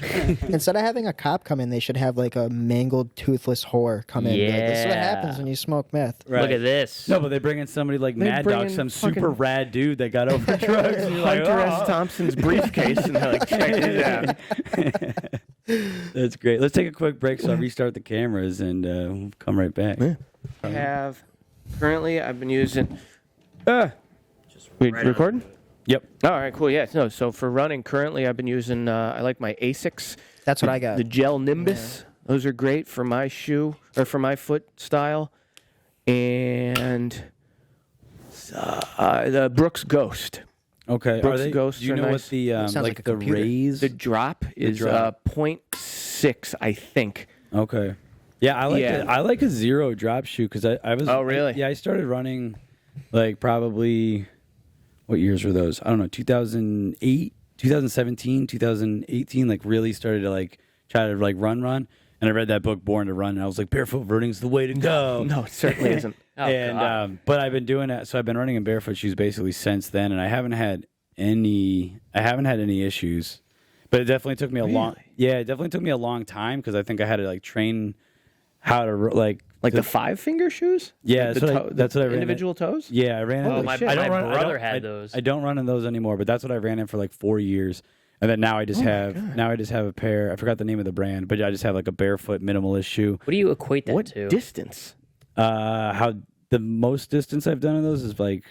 Instead of having a cop come in, they should have like a mangled, toothless whore come in. Be like, this is what Yeah. happens when you smoke meth. Right. Look at this. No, but they bring in somebody like They Mad bring Dog, in some fucking- super rad dude that got over drugs. And you're like, Hunter oh. S. Thompson's briefcase, and they're like, check this out. That's great. Let's take a quick break so I restart the cameras and we'll come right back. Currently, I've been using. We recording? Yep. All right, cool. Yeah, no. So for running, currently I've been using. I like my Asics. That's what I got. The Gel Nimbus. Those are great for my shoe or for my foot style, and the Brooks Ghost. Okay. Brooks Are they, Ghosts do you are know what nice. the Sounds like a the computer. rays? The drop is drop. 0.6, I think. Okay. Yeah, I like Yeah. I like a zero drop shoe because I was. Oh, really? I started running, like probably, what years were those? I don't know, 2008, 2017, 2018. Like really started to like try to like run, and I read that book Born to Run, and I was like, barefoot running's the way to go. No, it certainly isn't. Oh, And God. but I've been doing that, so I've been running in barefoot shoes basically since then, and I haven't had any issues. But it definitely took me a long. Yeah, it definitely took me a long time because I think I had to like train how to Like the 5-finger shoes? Yeah, Like that's what I ran individual toes? Yeah, I ran. Oh, in my I don't run, brother I don't, had I- those. I don't run in those anymore, but that's what I ran in for like 4 years, and then now I just have a pair. I forgot the name of the brand, but I just have like a barefoot minimalist shoe. What do you equate that What to? distance? How the most distance I've done in those is like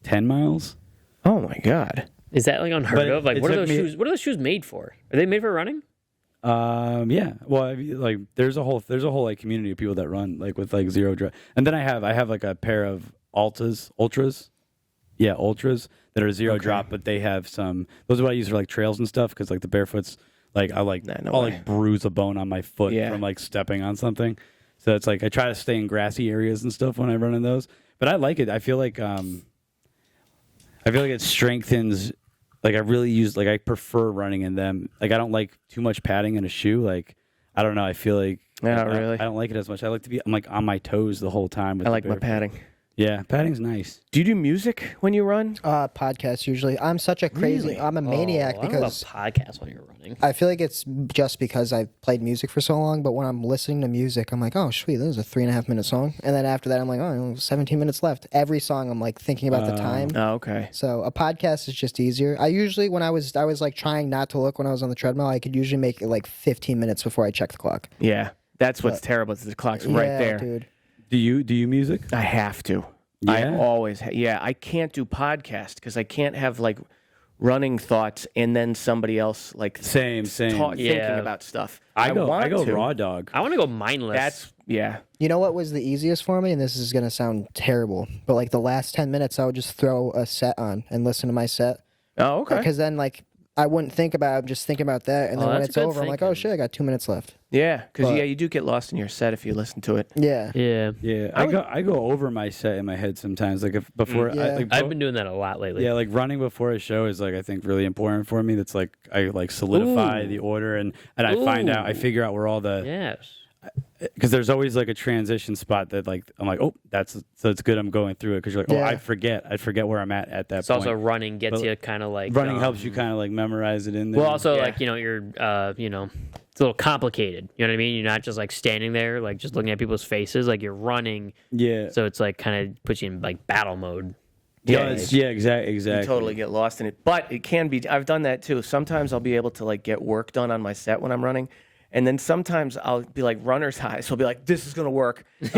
10 miles. Oh my God. Is that like unheard But of? Like, it what are took those me- shoes? What are those shoes made for? Are they made for running? Yeah. Well, I mean, like there's a whole like community of people that run like with like zero drop. And then I have like a pair of ultras. Yeah, ultras that are zero drop, but they have some. Those are what I use for like trails and stuff because like the barefoots, like I'll no way. like bruise a bone on my foot from like stepping on something. So it's like I try to stay in grassy areas and stuff when I run in those. But I like it. I feel like it strengthens. Like I really use like I prefer running in them. Like I don't like too much padding in a shoe. Like I don't know. I feel like Really? I don't like it as much. I like to be. I'm like on my toes the whole time. With I the like my barefoot. padding. Yeah, padding's nice. Do you do music when you run? Podcasts usually. I'm such a crazy. Really? I'm a maniac I don't know about because podcasts when you're running. I feel like it's just because I played music for so long. But when I'm listening to music, I'm like, oh, sweet, this is a 3.5 minute song. And then after that, I'm like, oh, 17 minutes left. Every song, I'm like thinking about the time. Oh, okay. So a podcast is just easier. I usually, when I was like trying not to look when I was on the treadmill, I could usually make it like 15 minutes before I check the clock. Yeah. That's what's terrible. Is the clock's right Yeah, there. dude. Do you music? I have to. I Yeah? always. I can't do podcast because I can't have like running thoughts and then somebody else like Same. thinking Yeah. about stuff. I go want to. raw dog. I want to go mindless. That's You know what was the easiest for me? And this is going to sound terrible, but like the last 10 minutes, I would just throw a set on and listen to my set. Oh, okay. Because then, like, I wouldn't think about it. I'm just thinking about that. And then when that's it's good over, I'm like, oh, thinking. shit, I got 2 minutes left. Yeah, because But- you do get lost in your set if you listen to it. Yeah. yeah. Yeah, I go over my set in my head sometimes. Like if before, Yeah. I've been doing that a lot lately. yeah, like running before a show is like I think really important for me. That's like I like solidify Ooh. the order and I figure out where all the Yes. because there's always like a transition spot that like I'm like so it's good I'm going through it because you're like Yeah. I forget where I'm at that It's point. also running gets But you kind of like Running helps you kind of like memorize it in there. Well, also Yeah. like you're it's a little complicated. You know what I mean? You're not just like standing there like just looking at people's faces. Like you're running, yeah, so it's like kind of puts you in like battle mode. exactly. You totally get lost in it. But it can be. I've done that too. Sometimes I'll be able to like get work done on my set when I'm running. And then sometimes I'll be like runner's high. So I'll be like, this is going to work. And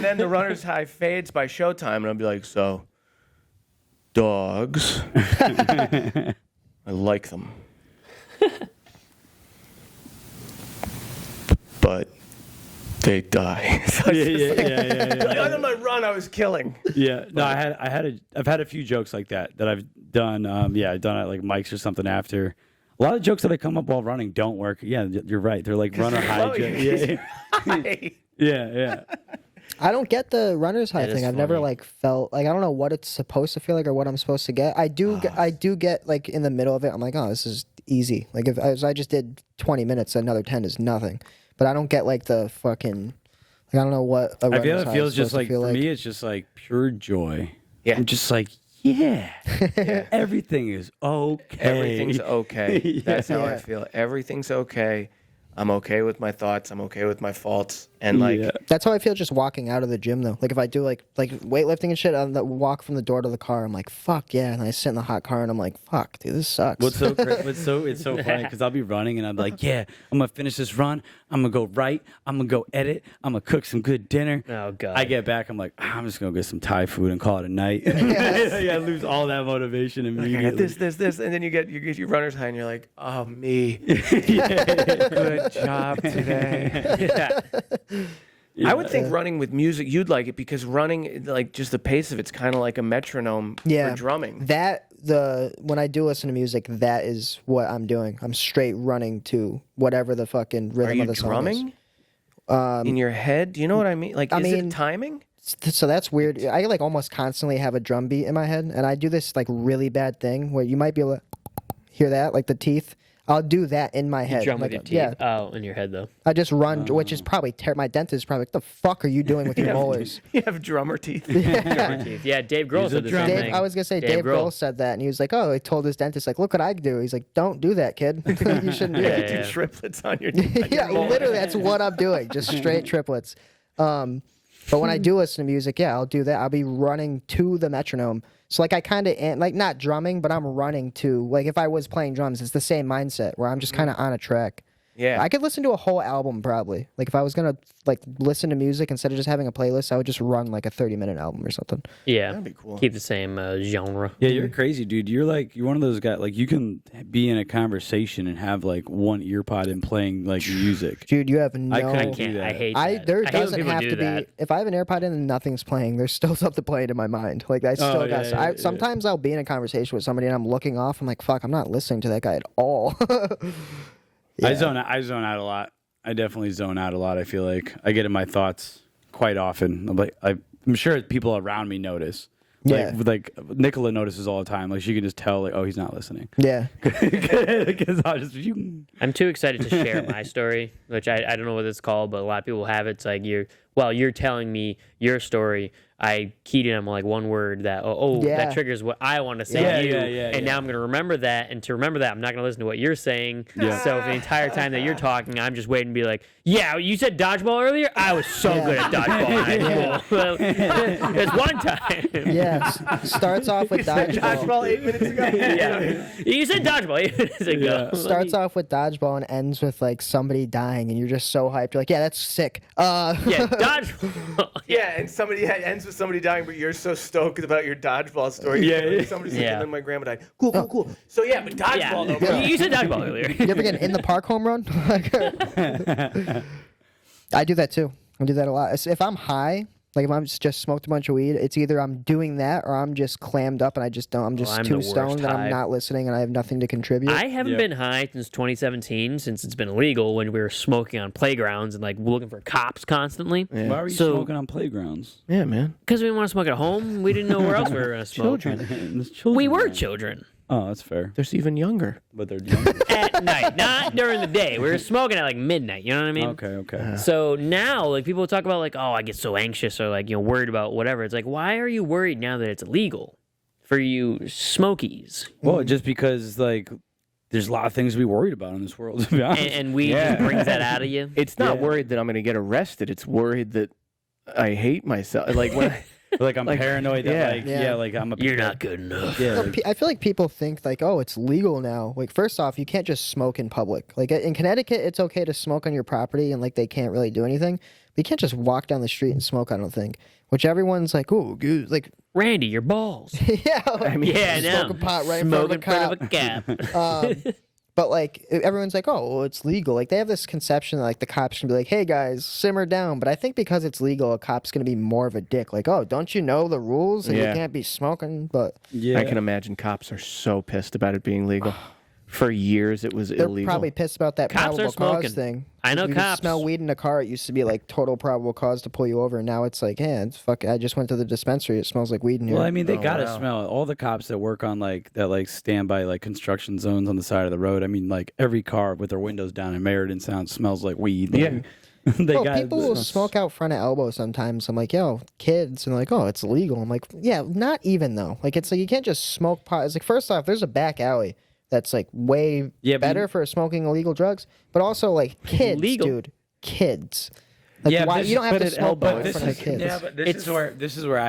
then the runner's high fades by showtime. And I'll be like, so, dogs. I like them. But they die. So like, on my run, I was killing. Yeah, no, I've had a few jokes like that I've done. I've done at like mics or something after. A lot of jokes that I come up while running don't work. Yeah, you're right. They're like runner high jokes. Yeah. I don't get the runner's high That is thing. I've never funny. like felt like I don't know what it's supposed to feel like or what I'm supposed to get. I do get like in the middle of it. I'm like, oh, this is easy. Like if I just did 20 minutes, another 10 is nothing. But I don't get like the fucking like I don't know what a I feel runner's it high feels is just supposed like to feel for like. me, it's just like pure joy. Yeah. I'm just like, everything is okay. Everything's okay. That's how I Yeah. feel. Everything's okay. I'm okay with my thoughts. I'm okay with my faults. And like, Yeah. That's how I feel just walking out of the gym though. Like if I do like weightlifting and shit on the walk from the door to the car, I'm like, fuck yeah. And I sit in the hot car and I'm like, fuck, dude, this sucks. It's so funny because I'll be running and I'm like, yeah, I'm gonna finish this run. I'm gonna go right. I'm gonna go edit. I'm gonna cook some good dinner. Oh god. I get back. I'm like, I'm just gonna get some Thai food and call it a night. Yeah, I lose all that motivation I immediately. got this, and then you get your runner's high, and you're like, oh me, good job today. I would think running with music, you'd like it because running, like just the pace of it's kind of like a metronome Yeah. for drumming. When I do listen to music, that is what I'm doing. I'm straight running to whatever the fucking Are rhythm you of the song is. drumming in your head? Do you know what I mean? Like, I is it mean- timing? So that's weird. I like almost constantly have a drum beat in my head, and I do this like really bad thing where you might be able to hear that, like the teeth. I'll do that in my head. drum like, with your teeth. Yeah, Oh, in your head though. I just run, which is probably my dentist is probably like, "The fuck are you doing with your molars?" You have drummer teeth. Drummer teeth. Yeah, Dave Grohl He's a said the same drummer. thing. I was gonna say Dave Grohl said that, and he was like, "Oh, he told his dentist like, look what I do." He's like, "Don't do that, kid. You shouldn't do Yeah, it." yeah. Do triplets on your Yeah, literally, that's what I'm doing. Just straight triplets. But when I do listen to music, yeah, I'll do that. I'll be running to the metronome. So like I kind of like not drumming, but I'm running to like if I was playing drums, it's the same mindset where I'm just kind of on a track. Yeah. I could listen to a whole album probably. Like if I was gonna like listen to music instead of just having a playlist, I would just run like a 30-minute album or something. Yeah, That'd be cool. keep the same genre. Yeah, you're crazy, dude. You're one of those guys. Like you can be in a conversation and have like one ear pod and playing like music. Dude, you have no. I couldn't I do can't. that. I hate that. There I hate when doesn't people have do to that. be. If I have an AirPod in and nothing's playing, there's still something playing in my mind. Like I still got. yeah, yeah. Sometimes I'll be in a conversation with somebody and I'm looking off. I'm like, fuck, I'm not listening to that guy at all. I zone out a lot. I definitely zone out a lot. I feel like I get in my thoughts quite often. I'm sure people around me notice. Like Nicola notices all the time. Like she can just tell, like, oh, he's not listening. Yeah. Because I'll just. I'm too excited to share my story, which I don't know what it's called, but a lot of people have it. It's like you're telling me your story. I keyed in on like one word that that triggers what I want to say to you, and now I'm going to remember that. And to remember that, I'm not going to listen to what you're saying. Yeah. So for the entire time that you're talking, I'm just waiting to be like, yeah, you said dodgeball earlier. I was so good at dodgeball in high school. It's one time. Yeah. Starts off with dodgeball. Dodgeball 8 minutes ago. Yeah, you said dodgeball 8 minutes ago. Yeah. Starts off with dodgeball and ends with like somebody dying, and you're just so hyped. You're like, yeah, that's sick. Yeah, dodgeball. Yeah, and somebody ends with somebody dying, but you're so stoked about your dodgeball story. Yeah. Somebody's like, Yeah. and then my grandma died. Cool. So yeah, but dodgeball though, bro. You said dodgeball earlier. You ever get in the park home run? I do that too. I do that a lot. If I'm high, like if I'm just smoked a bunch of weed, it's either I'm doing that or I'm just clammed up and I just don't. I'm just I'm the too worst stoned and high. I'm not listening and I have nothing to contribute. I haven't Yeah. been high since 2017, since it's been illegal when we were smoking on playgrounds and like looking for cops constantly. Why were you So- smoking on playgrounds? Yeah, man. Because we didn't want to smoke at home. We didn't know where else we were going to smoke. There's children We were around. children. Oh, that's fair. There's even younger. But they're younger. At night, not during the day. We were smoking at like midnight. You know what I mean? Okay. So now, like people talk about, like, oh, I get so anxious or like worried about whatever. It's like, why are you worried now that it's illegal for you smokies? Well, just because like there's a lot of things to be worried about in this world. To be honest. And weed just brings that out of you. It's not worried that I'm going to get arrested. It's worried that I hate myself. Like when like I'm paranoid that like I'm a. You're not good enough. Yeah. No, Like, I feel like people think like, oh, it's legal now. Like, first off, you can't just smoke in public. Like in Connecticut, it's okay to smoke on your property, and like they can't really do anything. But you can't just walk down the street and smoke. I don't think. Which everyone's like, oh, good. Like, Randy, your balls. yeah, I mean, Yeah, now. smoke a pot right Smoke in front of a cap. But like everyone's like, oh, well, it's legal. Like they have this conception that like the cops can be like, hey guys, simmer down. But I think because it's legal, a cop's gonna be more of a dick. Like, oh, don't you know the rules and you Yeah. can't be smoking? But yeah. I can imagine cops are so pissed about it being legal. For years, it was they're illegal. probably pissed about that Cops are probable smoking. cause thing. I know You could cops. smell weed in a car. It used to be like total probable cause to pull you over. And now it's like, hey, it's fuck. I just went to the dispensary. It smells like weed in here. Well, I mean, they gotta wow. smell it. All the cops that work on stand by like construction zones on the side of the road. I mean, like every car with their windows down in Meriden sound smells like weed. Like, Yeah. they Well, got people will smoke out front of elbow sometimes. I'm like, yo, kids. And they're like, oh, it's illegal. I'm like, yeah, not even though. Like, it's like you can't just smoke pot. It's like, first off, there's a back alley that's like way Yeah, but better for smoking illegal drugs. But also, like, kids, Legal. dude. Kids. Like, Yeah, why, this- you don't have but to at smoke elbow, pot in this front of is- kids. Yeah, but this is where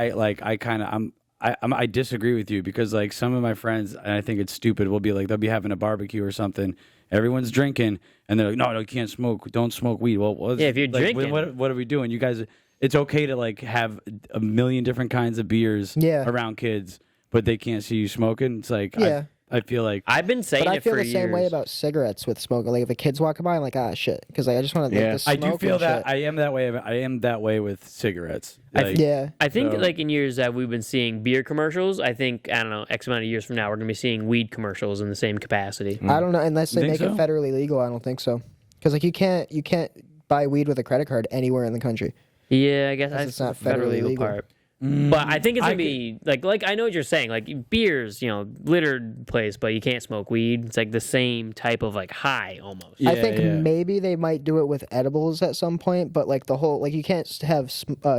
I disagree with you because like some of my friends, and I think it's stupid, will be like they'll be having a barbecue or something, everyone's drinking, and they're like, no, you can't smoke, don't smoke weed. Well, Yeah, if you're like, drinking. what are we doing? You guys, it's okay to like have a million different kinds of beers around kids, but they can't see you smoking. It's like Yeah. I feel like I've been saying But I it feel for the same way years. about cigarettes with smoking. Like if the kids walking by, I'm like, ah, shit, because like, I just want to Yeah. like the I smoke do feel and that shit. I am that way. I am that way with cigarettes. Like, Yeah, I think So- like in years that we've been seeing beer commercials, I think, I don't know, X amount of years from now, we're going to be seeing weed commercials in the same capacity. I don't know unless they Think make so? it federally legal. I don't think so, because like you can't buy weed with a credit card anywhere in the country. Yeah, I guess that's it's not the federally federally legal legal. part. But I think it's gonna be like I know what you're saying. Like beers, littered place, but you can't smoke weed. It's like the same type of like high almost. Yeah, I think yeah. maybe they might do it with edibles at some point, but like the whole like you can't have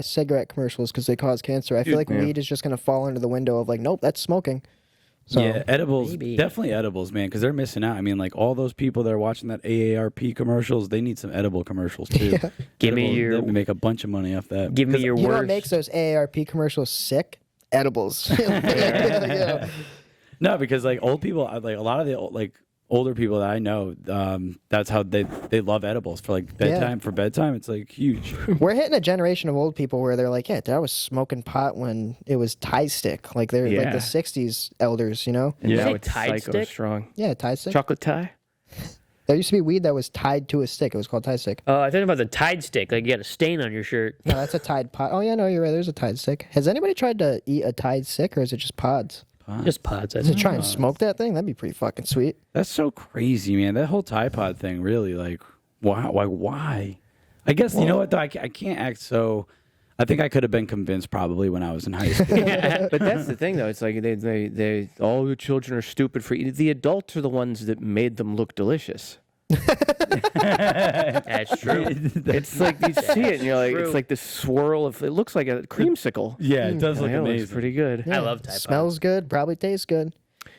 cigarette commercials because they cause cancer. I feel like weed is just gonna fall into the window of like, nope, that's smoking. So yeah, edibles, maybe. definitely edibles, man, because they're missing out. I mean, like all those people that are watching that AARP commercials, they need some edible commercials too. Give me Edible- your- they make a bunch of money off that. Give me your you know what worst. makes those AARP commercials sick? Edibles. Yeah. No, because like old people, like a lot of the older people that I know, that's how they love edibles for like bedtime. For bedtime, it's like huge. We're hitting a generation of old people where they're like, yeah, dude, I was smoking pot when it was Tide stick. Like they're like the 60s elders, you know? And You now say it's Tide psycho stick? strong. Yeah, Tide stick. Chocolate tie? There used to be weed that was tied to a stick. It was called Tide stick. Oh, I thought about the Tide stick. Like you got a stain on your shirt. No, that's a Tide pod. Oh, yeah, no, you're right. There's a Tide stick. Has anybody tried to eat a Tide stick or is it just pods? Just pods. To try and smoke that thing? That'd be pretty fucking sweet. That's so crazy, man. That whole Tide Pod thing, really, like, why? I guess, you know what, though? I can't act so... I think I could have been convinced probably when I was in high school. But that's the thing, though. It's like they all the children are stupid for eating. The adults are the ones that made them look delicious. That's true. It's like you see it, and you're like, True. it's like this swirl of. It looks like a creamsicle. Yeah, it does look It looks amazing. pretty good. I love Tide Pods. Smells good. Probably tastes good.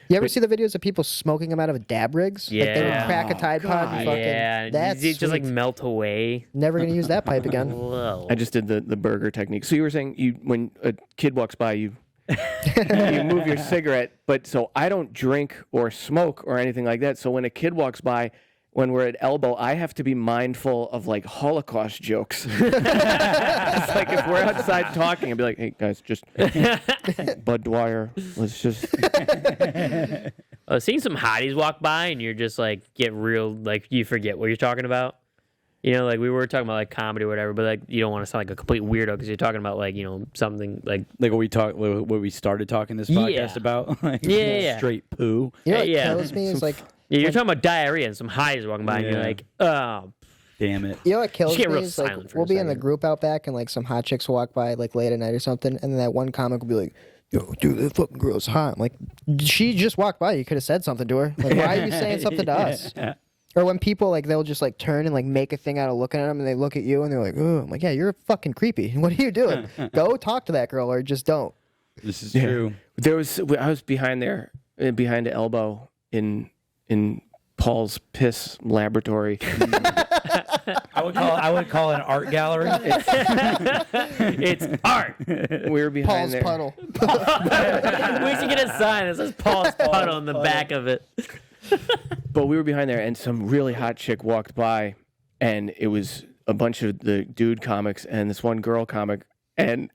You ever see the videos of people smoking them out of dab rigs? Like they would Yeah. crack a Tide Pod and fucking... Yeah, That's it just like sweet. melt away. Never going to use that pipe again. Whoa. I just did the Berger technique. So you were saying when a kid walks by, you you move your cigarette. But so I don't drink or smoke or anything like that. So when a kid walks by, when we're at elbow, I have to be mindful of like Holocaust jokes. It's like if we're outside talking, I'd be like, "Hey guys, just Bud Dwyer. Let's just." Seeing some hotties walk by and you're just like get real like you forget what you're talking about. You know, like we were talking about like comedy or whatever, but like you don't want to sound like a complete weirdo because you're talking about like something like Like what we started talking this podcast Yeah. about. Like, Yeah. straight poo. You know what Yeah. kills me is like... yeah, you're talking about diarrhea and some hotties walking by and you're Yeah. like, oh, Damn it. You know what kills Just get me real is like silent for we'll a be in the second. group out back and like some hot chicks will walk by like late at night or something, and then that one comic will be like, "Yo, dude, that fucking girl's hot." I'm like, she just walked by. You could have said something to her. Like, why are you saying something to us? Or when people like they'll just like turn and like make a thing out of looking at them, and they look at you and they're like, "Oh," I'm like, "Yeah, you're fucking creepy. What are you doing? Go talk to that girl or just don't." This is true. I was behind the elbow in Paul's piss laboratory. I would call it an art gallery. it's art. We were behind Paul's there. puddle. We should get a sign that says Paul's puddle on the back of it. But we were behind there, and some really hot chick walked by, and it was a bunch of the dude comics and this one girl comic, and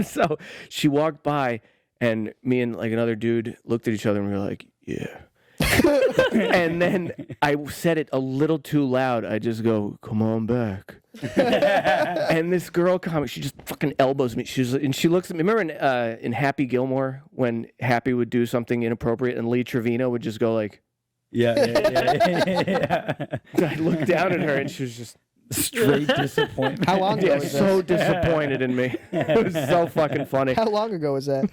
so she walked by, and me and like another dude looked at each other, and we were like, "Yeah." And then I said it a little too loud. I just go, "Come on back." And this girl comic, she just fucking elbows me. She looks at me. Remember in Happy Gilmore when Happy would do something inappropriate and Lee Trevino would just go like, Yeah. I looked down at her and she was just Straight disappointment. How long ago was so this? disappointed in me. It was so fucking funny. How long ago was that?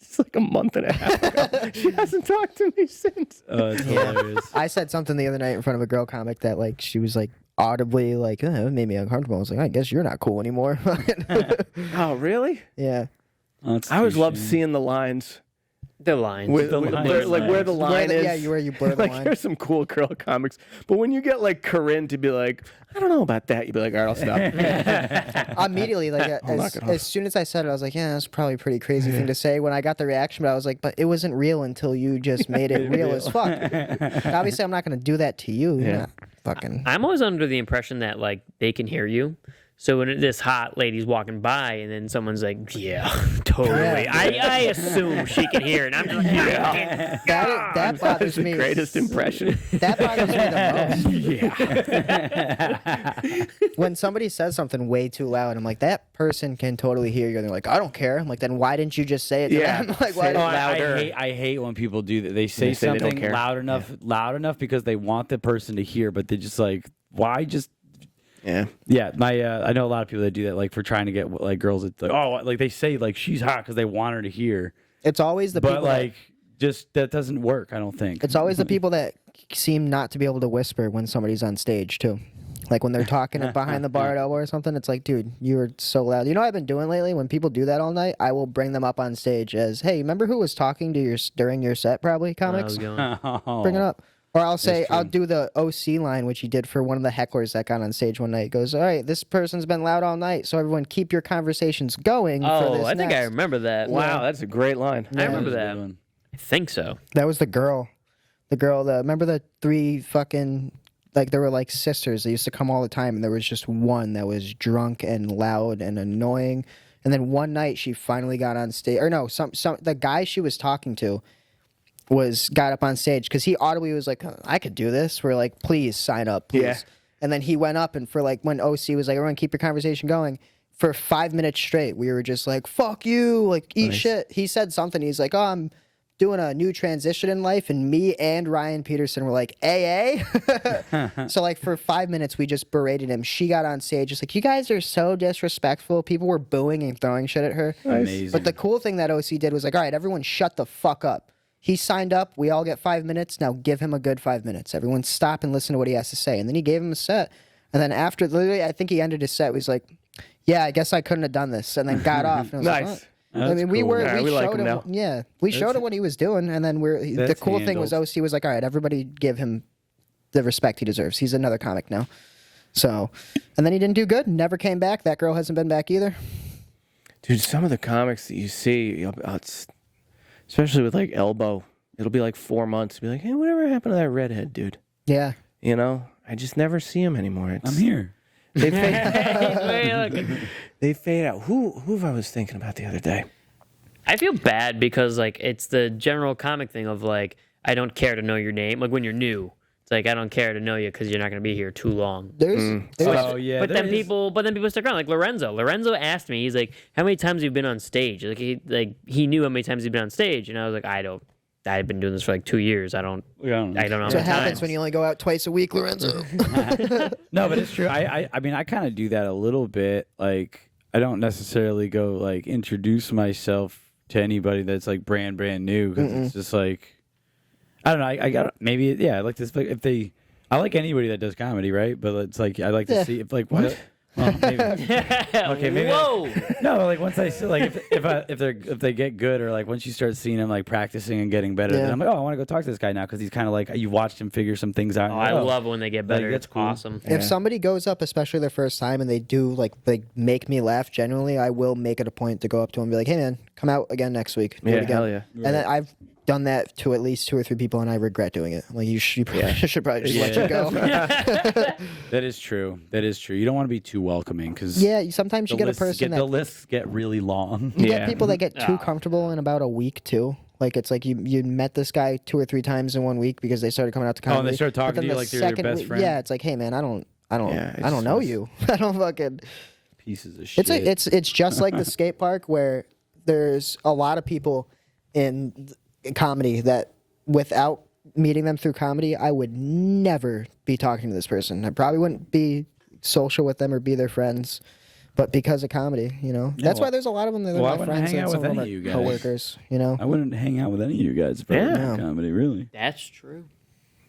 It's like a month and a half ago. She hasn't talked to me since. Oh, it's hilarious. I said something the other night in front of a girl comic that like she was like audibly like, it made me uncomfortable. I was like, I guess you're not cool anymore. Oh, really? Yeah. Oh, it's I always too loved shame. seeing the lines. The lines. Where the line is. Yeah, where you blur the Like line. there's some cool girl comics, but when you get like Corinne to be like, I don't know about that, you'd be like, all right, I'll stop. Immediately, like knock it off. as soon as I said it, I was like, yeah, that's probably a pretty crazy thing to say. When I got the reaction, but I was like, but it wasn't real until you just made it real as fuck. Obviously, I'm not going to do that to you. You're Yeah. not fucking. I'm always under the impression that like they can hear you. So when this hot lady's walking by and then someo's like, yeah, totally. I assume she can hear it. And I'm just like, yeah. That bothers me. Greatest impression. That bothers me the most. When somebody says something way too loud, I'm like, that person can totally hear you. And they're like, I don't care. I'm like, then why didn't you just say it to Yeah. them? Like, why Say it Oh, didn't- louder. I hate when people do that. They say They say they don't something care. loud enough because they want the person to hear, but they just like, why just. Yeah. Yeah, I know a lot of people that do that, like for trying to get like girls. It's like, oh, like they say like she's hot because they want her to hear, It's always the but people like just that doesn't work. I don't think. It's always the people that seem not to be able to whisper when somebody's on stage too. Like when they're talking behind the bar at elbow or something, it's like, dude, you're so loud. You know what I've been doing lately? When people do that all night, I will bring them up on stage as, hey, remember who was talking to your during your set? Probably comics. Oh. Bring it up. Or I'll say, true. I'll do the OC line, which he did for one of the hecklers that got on stage one night. He goes, all right, this person's been loud all night, so everyone keep your conversations going for Oh, this I think I next." remember that. Wow, that's a great line. I remember That's a that. good one. I think so. That was the girl. The girl, remember the 3 fucking, like, there were like sisters. They used to come all the time, and there was just one that was drunk and loud and annoying. And then one night she finally got on stage, or no, the guy she was talking to got up on stage because he audibly was like, I could do this. We're like, please sign up, please. Yeah. And then he went up, and for like when OC was like, everyone keep your conversation going. For 5 minutes straight, we were just like, fuck you, like eat shit. He said something. He's like, oh, I'm doing a new transition in life, and me and Ryan Peterson were like, AA. So like for 5 minutes, we just berated him. She got on stage, just like, you guys are so disrespectful. People were booing and throwing shit at her. Amazing. But the cool thing that OC did was like, all right, everyone shut the fuck up. He signed up. We all get 5 minutes. Now give him a good 5 minutes. Everyone stop and listen to what he has to say. And then he gave him a set. And then after, literally, I think he ended his set. He was like, yeah, I guess I couldn't have done this. And then got off. And I was Nice. like, I mean, we cool. were, Yeah, we we like showed him him, now. yeah, we showed him what he was doing. And then the That's cool thing was handled. OC was like, all right, everybody give him the respect he deserves. He's another comic now. So, and then he didn't do good. Never came back. That girl hasn't been back either. Dude, some of the comics that you see, especially with like Elbow, it'll be like 4 months. Be like, hey, whatever happened to that redhead dude? Yeah. You know, I just never see him anymore. I'm here. They fade, Hey, look. they fade out. Who I was thinking about the other day? I feel bad because like it's the general comic thing of like I don't care to know your name. Like when you're new, it's like I don't care to know you because you're not going to be here too long. There's Oh yeah. But there then is- people stick around. Like Lorenzo. Lorenzo asked me. He's like, "How many times have you been on stage?" He knew how many times he'd been on stage, and I was like, "I don't. I've been doing this for like 2 years. I don't know. That's how what many happens times." when you only go out twice a week, Lorenzo. No, but it's true. I mean, I kind of do that a little bit. Like, I don't necessarily go like introduce myself to anybody that's like brand new because it's just like, I don't know. I got maybe yeah. I like this. If they, I like anybody that does comedy, right? But it's like I like to see if like what. Well, maybe. Okay, maybe. Whoa! No, like once I see, like if they get good or like once you start seeing them like practicing and getting better, Yeah. then I'm like, oh, I want to go talk to this guy now because he's kind of like you watched him figure some things out. Oh, and I you're like, love when they get better. that's It's cool. awesome. If somebody goes up, especially their first time, and they do like make me laugh genuinely, I will make it a point to go up to them and be like, hey man, come out again next week. Do it Yeah, again. hell yeah. And then I've done that to at least 2 or 3 people, and I regret doing it. I'm like, you should probably just let you go. That is true. That is true. You don't want to be too welcoming because Yeah, sometimes you get a person the lists get really long. you Yeah. get people that get too comfortable in about a week too. Like it's like you met this guy 2 or 3 times in 1 week because they started coming out to comedy. and they started But talking then to you the like they're your second best week- friend? Yeah, it's like, hey man, I don't Yeah, it know just- you. I don't fucking. Pieces of shit. It's just like the skate park where there's a lot of people in comedy that without meeting them through comedy, I would never be talking to this person. I probably wouldn't be social with them or be their friends. But because of comedy, you know, that's well- why there's a lot of them that are well, I my wouldn't friends hang and out some with of them any are of you guys. coworkers. You know, I wouldn't hang out with any of you guys for Yeah. comedy, really. That's true.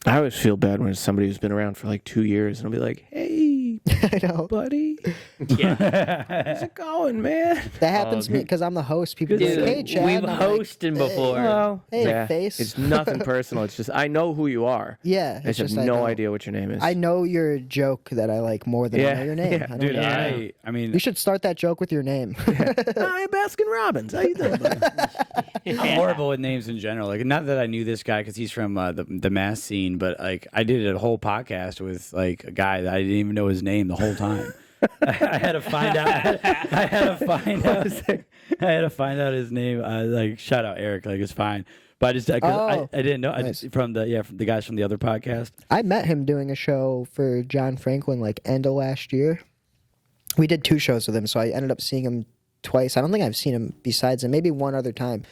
I always feel bad when somebody who's been around for like 2 years and I'll be like, hey, I know buddy, Yeah. how's it going, man? that happens to me because I'm the host. People be like, Dude, "Hey, Chad," we've and I'm like, hosted before. Well, Hey, face. It's nothing personal. It's just I know who you are. Yeah, I it's just just have I no don't- idea what your name is. I know your joke that I like more than I Yeah, know your name. yeah. I don't Dude, know. I mean, You should start that joke with your name. Hi, Baskin Robbins. How you doing, buddy? I'm horrible with names in general. Like, not that I knew this guy because he's from the mass scene, but like I did a whole podcast with like a guy that I didn't even know his name the whole time. I had to find out. I had to find out his name. Like, shout out Eric. Like, it's fine. But I didn't know. Nice. From the guys from the other podcast. I met him doing a show for John Franklin like end of last year. We did 2 shows with him, so I ended up seeing him twice. I don't think I've seen him besides him, maybe one other time.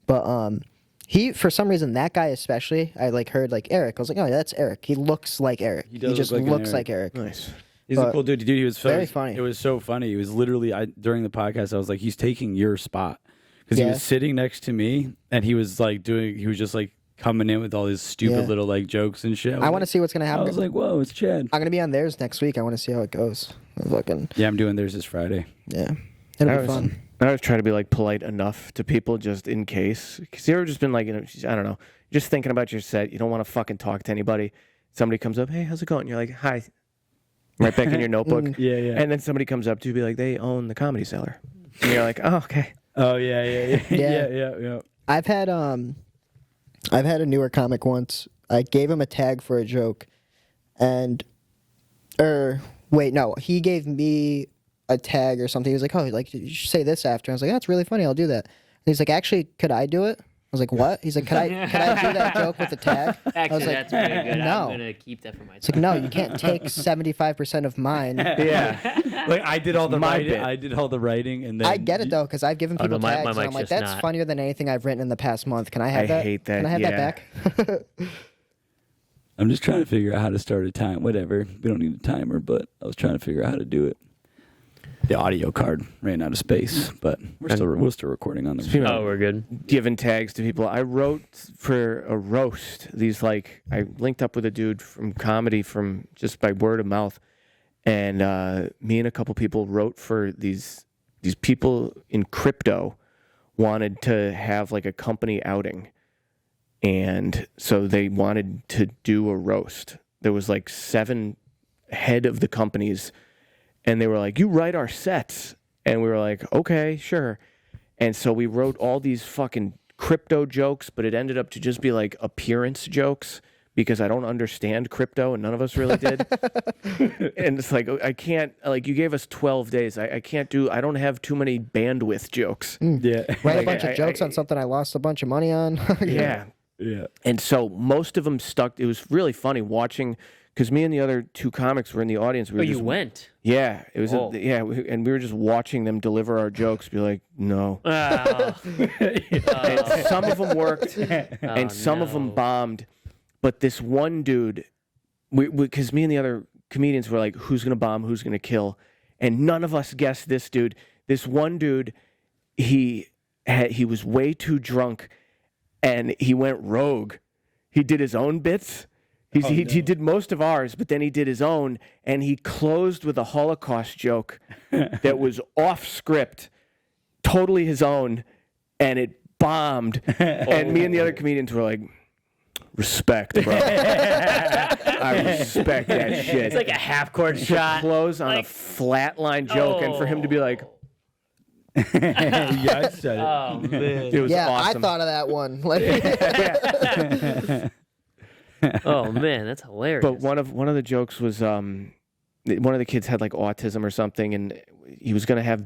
But he, for some reason, that guy especially, I like heard like Eric. I was like, oh yeah, that's Eric. He looks like Eric. He does just look like an looks Eric. like Eric. Nice. He's a But cool dude. Dude, he was very funny. It was so funny. He was literally during the podcast. I was like, he's taking your spot because he Yeah. was sitting next to me and he was like He was just like coming in with all his stupid Yeah. little like jokes and shit. I want to see what's gonna I happen. was like, whoa, it's Chad. I'm gonna be on theirs next week. I want to see how it goes. Fucking Yeah, I'm doing theirs this Friday. yeah, it'll be fun. I always try to be like polite enough to people just in case. Because you ever just been like, you know, I don't know, just thinking about your set. You don't want to fucking talk to anybody. Somebody comes up, hey, how's it going? You're like, hi. Right back in your notebook. Yeah, yeah. And then somebody comes up to you, be like, they own the Comedy Cellar. And you're like, oh, okay. Oh yeah. Yeah. yeah. I've had a newer comic once. I gave him a tag for a joke, and wait, no, he gave me a tag or something. He was like, "Oh, like you should say this after." I was like, "That's really funny. I'll do that." And he's like, "Actually, could I do it?" I was like, "What?" He's like, "Could I do that joke with the tag?" I was Actually, like, that's pretty good. no. I'm gonna keep that for myself. It's like, no, you can't take 75% of mine. Yeah. Like I did all the My writing. bit. I did all the writing, and then I get it though, because I've given Oh, no, people my tags, and I'm mic's like, just "That's not. funnier than anything I've written in the past month. Can I have I that? hate that, Can I have yeah. that back?" I'm just trying to figure out how to start a time. Whatever. We don't need a timer, but I was trying to figure out how to do it. The audio card ran out of space, but we're still recording on the. Oh, we're good. Giving tags to people. I wrote for a roast. I linked up with a dude from comedy from just by word of mouth, and me and a couple people wrote for these people in crypto wanted to have like a company outing, and so they wanted to do a roast. There was like 7 head of the companies. And they were like, "You write our sets." And we were like, "Okay, sure." And so we wrote all these fucking crypto jokes, but it ended up to just be like appearance jokes because I don't understand crypto and none of us really did. And it's like, I can't, like, you gave us 12 days. I don't have too many bandwidth jokes. Yeah. Write Like, a bunch of jokes on something I lost a bunch of money on. Yeah. Yeah. And so most of them stuck. It was really funny watching because me and the other 2 comics were in the audience. We were Oh, you just, went. Yeah, it was. Whoa. And we were just watching them deliver our jokes. Be like, no. Oh, And some of them worked, and some of them no. bombed. But this one dude, because me and the other comedians were like, "Who's gonna bomb? Who's gonna kill?" And none of us guessed this dude. This one dude, he was way too drunk, and he went rogue. He did his own bits. He did most of ours, but then he did his own, and he closed with a Holocaust joke that was off script, totally his own, and it bombed. And me and the other comedians were like, "Respect, bro. I respect that shit." It's like a half-court shot. Close on a like- flatline joke, and for him to be like, Yeah, I said it. Oh man. it was Yeah, awesome. I thought of that one. Like, Oh man, that's hilarious. But one of the jokes was one of the kids had like autism or something, and he was gonna have,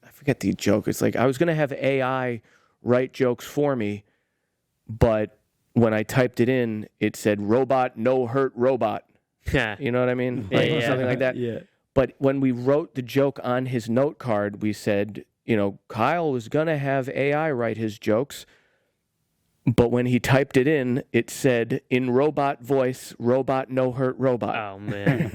I forget the joke. It's like, I was gonna have AI write jokes for me, but when I typed it in, it said "robot, no hurt robot." Yeah. You know what I mean? Yeah, Like, yeah. something like that. Yeah. But when we wrote the joke on his note card, we said, Kyle was gonna have AI write his jokes. But when he typed it in, it said, "In robot voice, robot, no hurt robot." Oh man.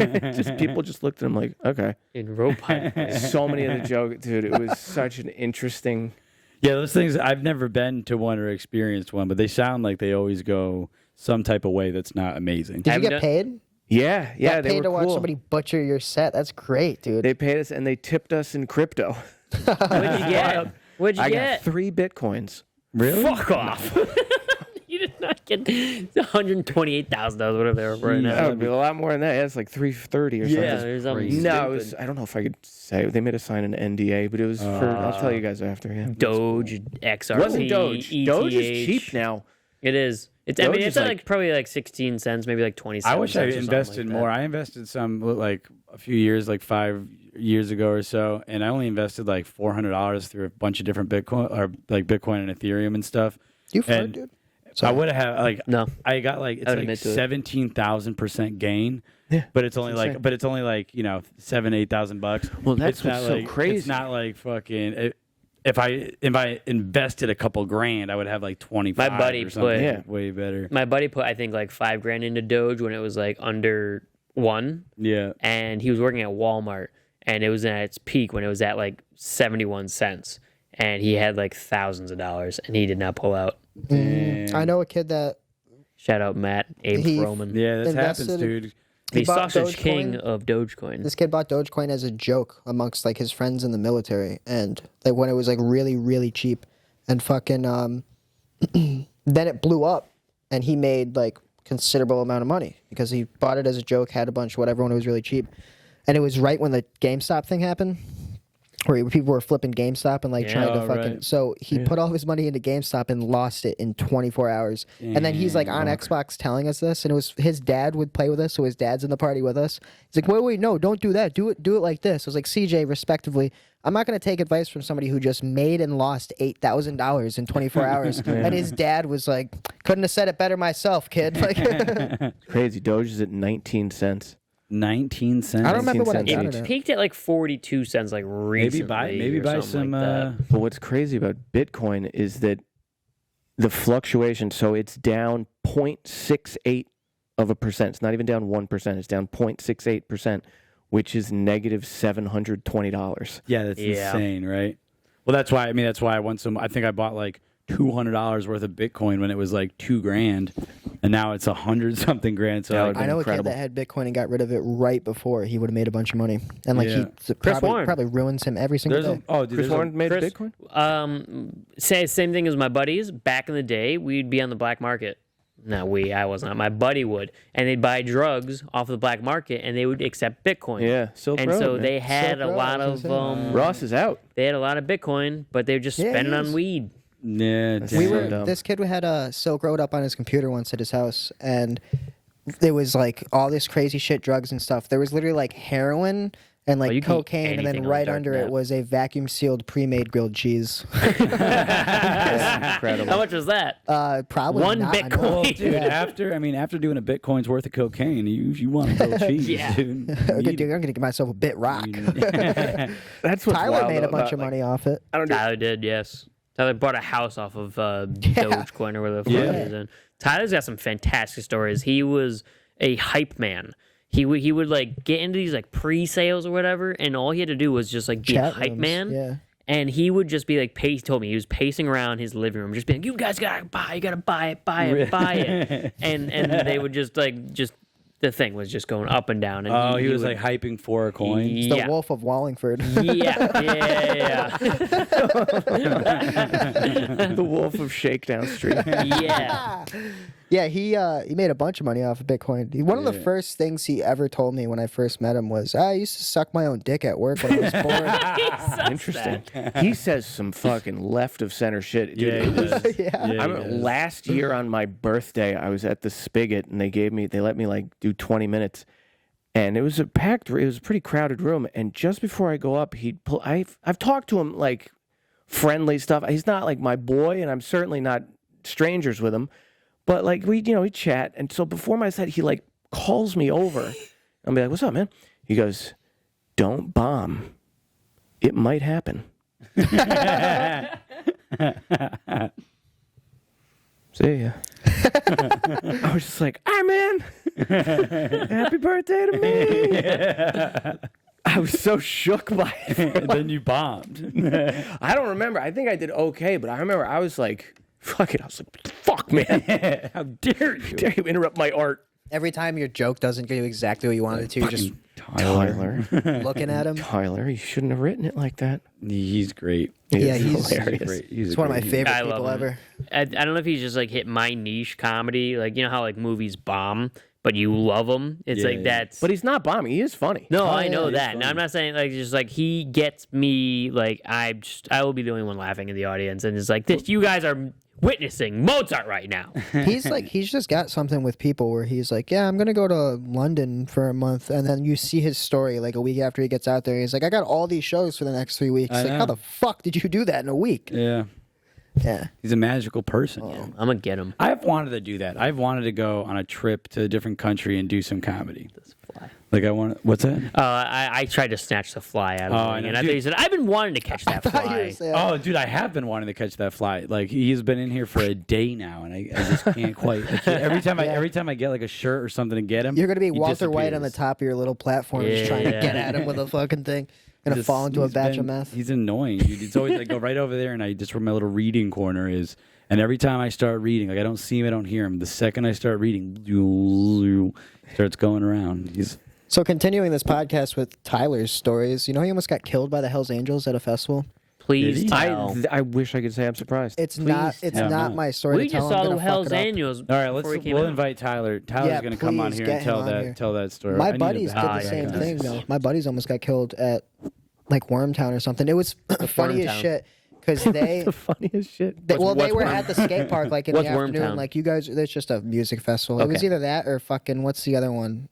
People just looked at him like, okay. In robot. So many of the jokes, dude. It was such an interesting. Yeah, those things, I've never been to one or experienced one, but they sound like they always go some type of way that's not amazing. did you Haven't get done- paid? Yeah, Got they paid were to watch cool. somebody butcher your set. That's great, dude. They paid us and they tipped us in crypto. What'd you get? What'd you I get? got 3 Bitcoins. Really? Fuck off. You did not get $128,000, whatever they were right That now. would be a lot more than that. It's like 330 or something. Yeah, there's something No, it stupid. was. I don't know if I could say. They made us sign an NDA, but it was for. I'll tell you guys after. Yeah. Doge, XRP, Wasn't Doge. ETH. Doge is cheap now. It is. It's. Doge I mean, is it's like probably like 16 cents, maybe like 20 cents. I wish I invested more. I invested some like a few years, like 5 years ago or so, and I only invested like $400 through a bunch of different Bitcoin or like Bitcoin and Ethereum and stuff. You fart, and dude. I would have like No. I got like it's I would like admit to it. 17,000% gain. Yeah, but it's only insane. like $7,000-8,000. Well, that's It's not what's so like, crazy. It's not like fucking. If I invested a couple grand, I would have like 25. My buddy or something. put- Yeah. Way better. My buddy put, I think, like $5,000 into Doge when it was like under 1, Yeah. and he was working at Walmart, and it was at its peak when it was at like 71 cents, and he had like thousands of dollars, and he did not pull out. I know a kid that Shout out Matt Abe He- Froman, Yeah, this happens, invested- dude. the bought sausage Dogecoin. king of Dogecoin. this kid bought Dogecoin as a joke amongst like his friends in the military, and like when it was like really really cheap, and fucking then it blew up, and he made like considerable amount of money because he bought it as a joke, had a bunch, whatever, when it was really cheap, and it was right when the GameStop thing happened. where people were flipping GameStop and like trying to Oh, fucking. right. So he put all his money into GameStop and lost it in 24 hours. And then he's like on Xbox telling us this, and it was his dad would play with us, so his dad's in the party with us. He's like, wait, no, don't do that. Do it like this. I was like, CJ, respectively, I'm not going to take advice from somebody who just made and lost $8,000 in 24 hours. And his dad was like, couldn't have said it better myself, kid. Like, Crazy. Doge is at 19 cents. 19 cents. I don't remember what I 19 got cents it each. at. Peaked at like 42 cents like recently. Maybe or buy something some. like that. But what's crazy about Bitcoin is that the fluctuation, so it's down 0.68%. It's not even down 1%. It's down 0.68%, which is negative $720. Yeah, that's insane, right? Well, that's why. I mean, that's why I want some. I think I bought like $200 worth of Bitcoin when it was like $2,000, and now it's 100-something grand. So like, I know incredible. a kid that had Bitcoin and got rid of it right before he would have made a bunch of money, and like Yeah. he Chris Warren. probably ruins him every single there's day. dude, Chris Warren made Chris, Bitcoin? Say same thing as my buddies. Back in the day, we'd be on the black market. No, I was not. My buddy would, and they'd buy drugs off of the black market, and they would accept Bitcoin. Yeah, Silk and Road, so man. they had Silk a Road, lot I was of gonna say. Ross is out. they had a lot of Bitcoin, but they were just Yeah, spending he on is. weed. yeah, We We So were dumb. this kid had a Silk Road up on his computer once at his house, and there was like all this crazy shit, drugs and stuff. There was literally like heroin and like you can eat cocaine, and anything then on right dark under net. it was a vacuum sealed pre-made grilled cheese. Incredible. How much was that? Probably One not Bitcoin. enough. Well, dude, after doing a Bitcoin's worth of cocaine, you want to grilled cheese, Yeah. dude. Okay, dude, I'm gonna get myself a bit rock. That's what's Tyler wild, made a though, bunch about, of like, money off it. I don't do Tyler did, yes. Tyler bought a house off of Dogecoin or whatever the fuck it is. And Tyler's got some fantastic stories. He was a hype man. He would like get into these like pre-sales or whatever, and all he had to do was just like be a Chat hype rooms, man. yeah. And he would just be like, he told me he was pacing around his living room, just being, "You guys gotta buy, you gotta buy it, buy it, buy it." And they would just the thing was just going up and down. And Oh, he was would- like hyping for a coin. It's the Yeah. Wolf of Wallingford. Yeah. the Wolf of Shakedown Street. Yeah. Yeah, he made a bunch of money off of Bitcoin. One of the first things he ever told me when I first met him was, I used to suck my own dick at work when I was bored. Interesting. He says some fucking left of center shit. Dude, Yeah, he does. Yeah. Yeah, I he remember does. last year on my birthday, I was at the Spigot, and they let me like do 20 minutes, and it was a pretty crowded room. And just before I go up, I've talked to him like friendly stuff. He's not like my boy, and I'm certainly not strangers with him. But like we chat, and so before my set, he like calls me over. I'll be like, "What's up, man?" He goes, "Don't bomb. It might happen." See ya. I was just like, "Hi, man. Happy birthday to me." I was so shook by it. And then you bombed. I don't remember. I think I did okay, but I remember I was like, "Fuck it." I was like, "Fuck, man. How dare you? Dare you interrupt my art?" Every time your joke doesn't go exactly what you wanted it to, you're just Tyler. looking at him. Tyler, you shouldn't have written it like that. He's great. Yeah, It's he's hilarious. Great. He's one of my favorite I love people him. ever. I don't know if he's just like hit my niche comedy. Like, you know how like movies bomb, but you love them? It's Yeah, like yeah. that's. But he's not bombing. He is funny. No, I yeah, know he's that. And I'm not saying like just like he gets me like I will be the only one laughing in the audience, and it's like this. You guys are witnessing Mozart right now. He's just got something with people where he's like, yeah, I'm gonna go to London for a month, and then you see his story like a week after he gets out there. He's like, I got all these shows for the next 3 weeks. I Like, know. how the fuck did you do that in a week? Yeah. Yeah. He's a magical person. I'm gonna get him. I've wanted to do that. I've wanted to go on a trip to a different country and do some comedy. Fly. Like I want. What's that? I tried to snatch the fly out of I him, know. and I thought he said, "I've been wanting to catch that Thought you were fly." saying- Oh, dude, I have been wanting to catch that fly. Like he's been in here for a day now, and I just can't quite. Every time I get like a shirt or something to get him, You're gonna be he Walter White on the disappears. top of your little platform, just trying to Yeah. get at him with a fucking thing. Gonna Just- fall into a he's batch been- of meth. He's annoying, dude. It's always like go right over there, and I just where my little reading corner is. And every time I start reading, like I don't see him, I don't hear him. The second I start reading, starts going around. He's So continuing this podcast with Tyler's stories, you know he almost got killed by the Hell's Angels at a festival. Please Did he? tell. I wish I could say I'm surprised. It's Please not. It's tell. not my story. We to tell. just I'm saw gonna the fuck Hell's it up. Angels. all right. before he came We'll out. invite Tyler. Tyler's Yeah, gonna come on please here get and tell him on here. that story. I My need a buddies did bad- the same yeah. thing though. My buddies almost got killed at like Wormtown or something. It was funny as Wormtown. shit because they. The funniest shit. They What's were Worm- at the skate park like in What's the afternoon. Wormtown? Like you guys, there's just a music festival. It was Okay. either that or fucking what's the other one?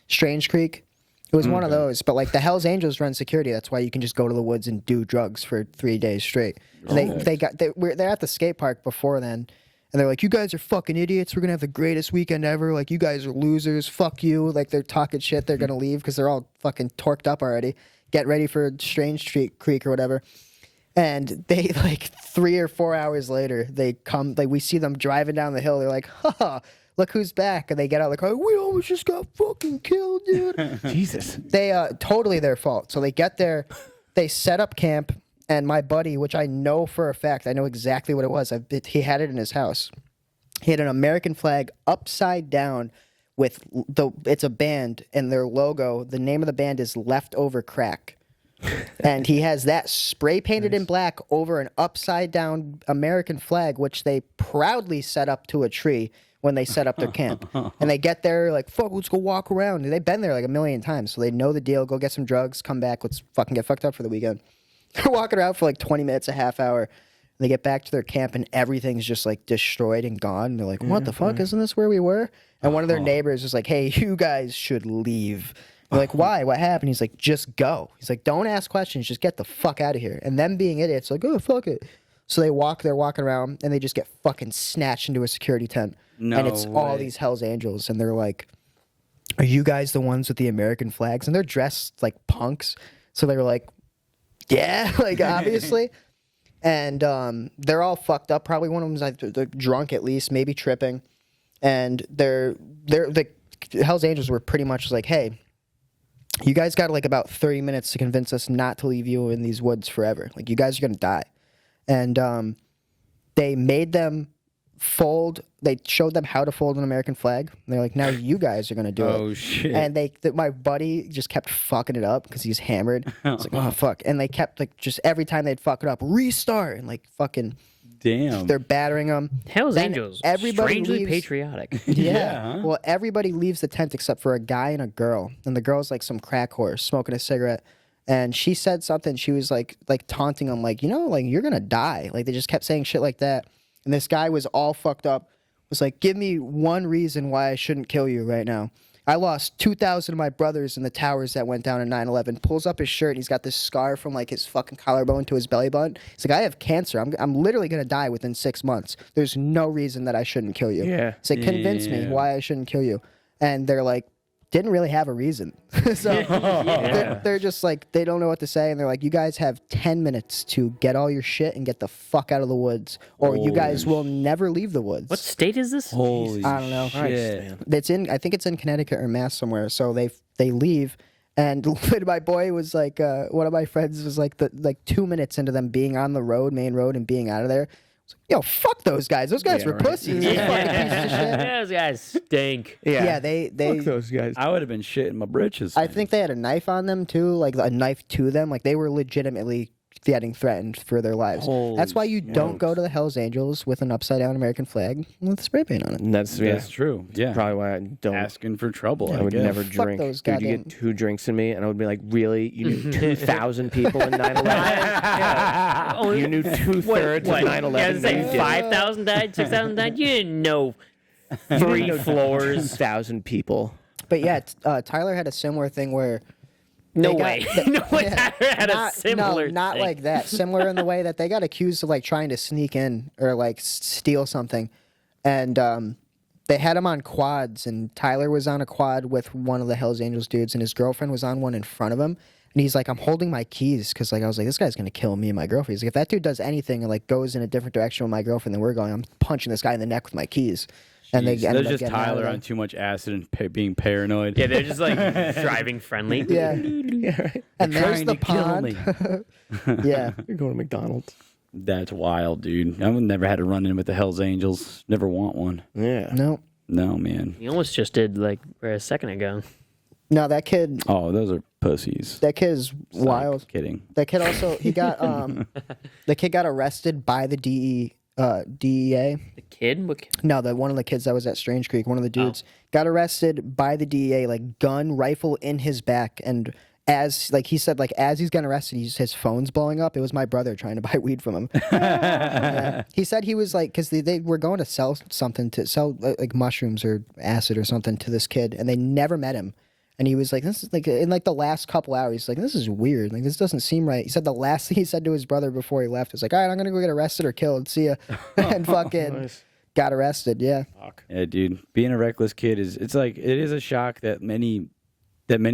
Strange Creek. It was one of those. But like the Hell's Angels run security. That's why you can just go to the woods and do drugs for 3 days straight. And they're at the skate park before then. And they're like, you guys are fucking idiots. We're going to have the greatest weekend ever. Like, you guys are losers. Fuck you. Like, they're talking shit. They're going to leave because they're all fucking torqued up already. Get ready for Strange Creek or whatever. And they, like, 3 or 4 hours later, they come, like, we see them driving down the hill. They're like, ha, look who's back. And they get out of the car. We almost just got fucking killed, dude. Jesus. They, totally their fault. So they get there, they set up camp. And my buddy, which I know for a fact, I know exactly what it was. He had it in his house. He had an American flag upside down with it's a band, and their logo, the name of the band is Leftover Crack. And he has that spray painted in black over an upside down American flag, which they proudly set up to a tree when they set up their camp. And they get there like, fuck, let's go walk around. And they've been there like a million times, so they know the deal. Go get some drugs, come back, let's fucking get fucked up for the weekend. They're walking around for like 20 minutes, a half hour. They get back to their camp and everything's just like destroyed and gone. And they're like, what the fuck? Isn't this where we were? And one of their neighbors was like, hey, you guys should leave. They're like, why? What happened? He's like, just go. He's like, don't ask questions. Just get the fuck out of here. And them being idiots, like, oh, fuck it. So they're walking around and they just get fucking snatched into a security tent. No and it's all way. these Hell's Angels. And they're like, are you guys the ones with the American flags? And they're dressed like punks. So they were like, yeah, like obviously. And they're all fucked up. Probably one of them's like they're drunk at least, maybe tripping. And the Hell's Angels were pretty much like, hey, you guys got like about 30 minutes to convince us not to leave you in these woods forever. Like, you guys are going to die. And they made them fold. They showed them how to fold an American flag. And they're like, now you guys are going to do it. Oh, shit. And my buddy just kept fucking it up because he's hammered. It's like, oh, fuck. And they kept like just every time they'd fuck it up, restart. And like fucking, Damn. they're battering them. Hell's Then Angels, everybody strangely leaves- patriotic. Yeah. huh? Well, everybody leaves the tent except for a guy and a girl. And the girl's like some crack horse smoking a cigarette. And she said something. She was like taunting him, like, like you're going to die. Like, they just kept saying shit like that. And this guy was all fucked up. Was like, give me one reason why I shouldn't kill you right now. I lost 2,000 of my brothers in the towers that went down in 9/11. Pulls up his shirt. And he's got this scar from like his fucking collarbone to his belly button. He's like, I have cancer. I'm literally going to die within 6 months. There's no reason that I shouldn't kill you. Yeah. He's like, convince me Yeah. why I shouldn't kill you. And they're like, didn't really have a reason. So they're just like, they don't know what to say. And they're like, you guys have 10 minutes to get all your shit and get the fuck out of the woods. Or you guys will never leave the woods. What state is this? Holy I don't know. shit. I think it's in Connecticut or Mass somewhere. So they leave. And my boy was like, one of my friends was like, 2 minutes into them being on the main road and being out of there. I was like, yo, fuck those guys. Those guys were pussies. Those fucking pieces of shit. Those guys stink. Yeah, they Fuck those guys. I would have been shitting my britches. I think they had a knife on them too, like a knife to them. Like they were legitimately getting threatened for their lives. Holy That's why you don't go to the Hell's Angels with an upside down American flag with spray paint on it. And that's That's true. Yeah. probably why I don't. Asking for trouble. I would guess. never Fuck drink. those Dude, you goddamn- get 2 drinks in me, and I would be like, really? You knew 2,000 people in 9/11? You knew 2/3 of What? 9/11? Yeah, say You didn't. 5,000 died, 6,000 died. You didn't know 3 floors. 2,000 people. But yeah, Tyler had a similar thing where No they got- way. they- No way. Tyler had a similar. not thing. like that. Similar in the way that they got accused of like trying to sneak in or like steal something, and they had him on quads, and Tyler was on a quad with one of the Hell's Angels dudes, and his girlfriend was on one in front of him. And he's like, I'm holding my keys because like I was like, this guy's gonna kill me and my girlfriend. He's like, if that dude does anything and like goes in a different direction with my girlfriend than we're going, I'm punching this guy in the neck with my keys. And they Jeez, ended that's up just getting out of Tyler there. on too much acid and being paranoid. Yeah, they're just like driving friendly. Yeah, and there's Trying the to kill pond. me. Yeah. You're going to McDonald's. That's wild, dude. I've never had to run in with the Hell's Angels. Never want one. Yeah. No. No, man. You almost just did like a second ago. No, that kid Oh, those are pussies. is Psych. wild. Kidding. That kid also he got the kid got arrested by the DEA. The kid? What kid? No, one of the kids that was at Strange Creek, one of the dudes got arrested by the DEA, like gun rifle in his back, and as like he said, like as he's getting arrested, his phone's blowing up. It was my brother trying to buy weed from him. Yeah. He said he was like, because they were going to sell something, to sell like mushrooms or acid or something to this kid, and they never met him. And he was like, this is like in like the last couple hours, he's like, this is weird. Like this doesn't seem right. He said the last thing he said to his brother before he left was like, all right, I'm gonna go get arrested or killed. See ya. And fucking got arrested. Yeah. Yeah, dude. Being a reckless kid it is a shock that many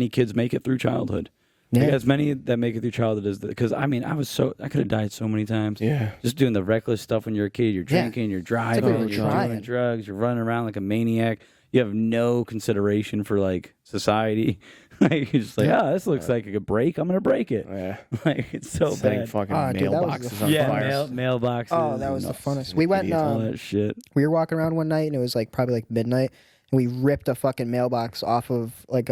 kids make it through childhood. Yeah. Like, as many that make it through childhood as because I mean I could have died so many times. Yeah. Just doing the reckless stuff when you're a kid. You're drinking, you're driving, we were you're trying. doing drugs, you're running around like a maniac. You have no consideration for like society. Like you're just like, this looks like a break. I'm gonna break it. Yeah. Like it's so Setting bad. fucking Dude, that was mailboxes the on Yeah, fire. mailboxes. Oh, that was and the funnest. We went. all that shit. We were walking around one night and it was like probably like midnight, and we ripped a fucking mailbox off of like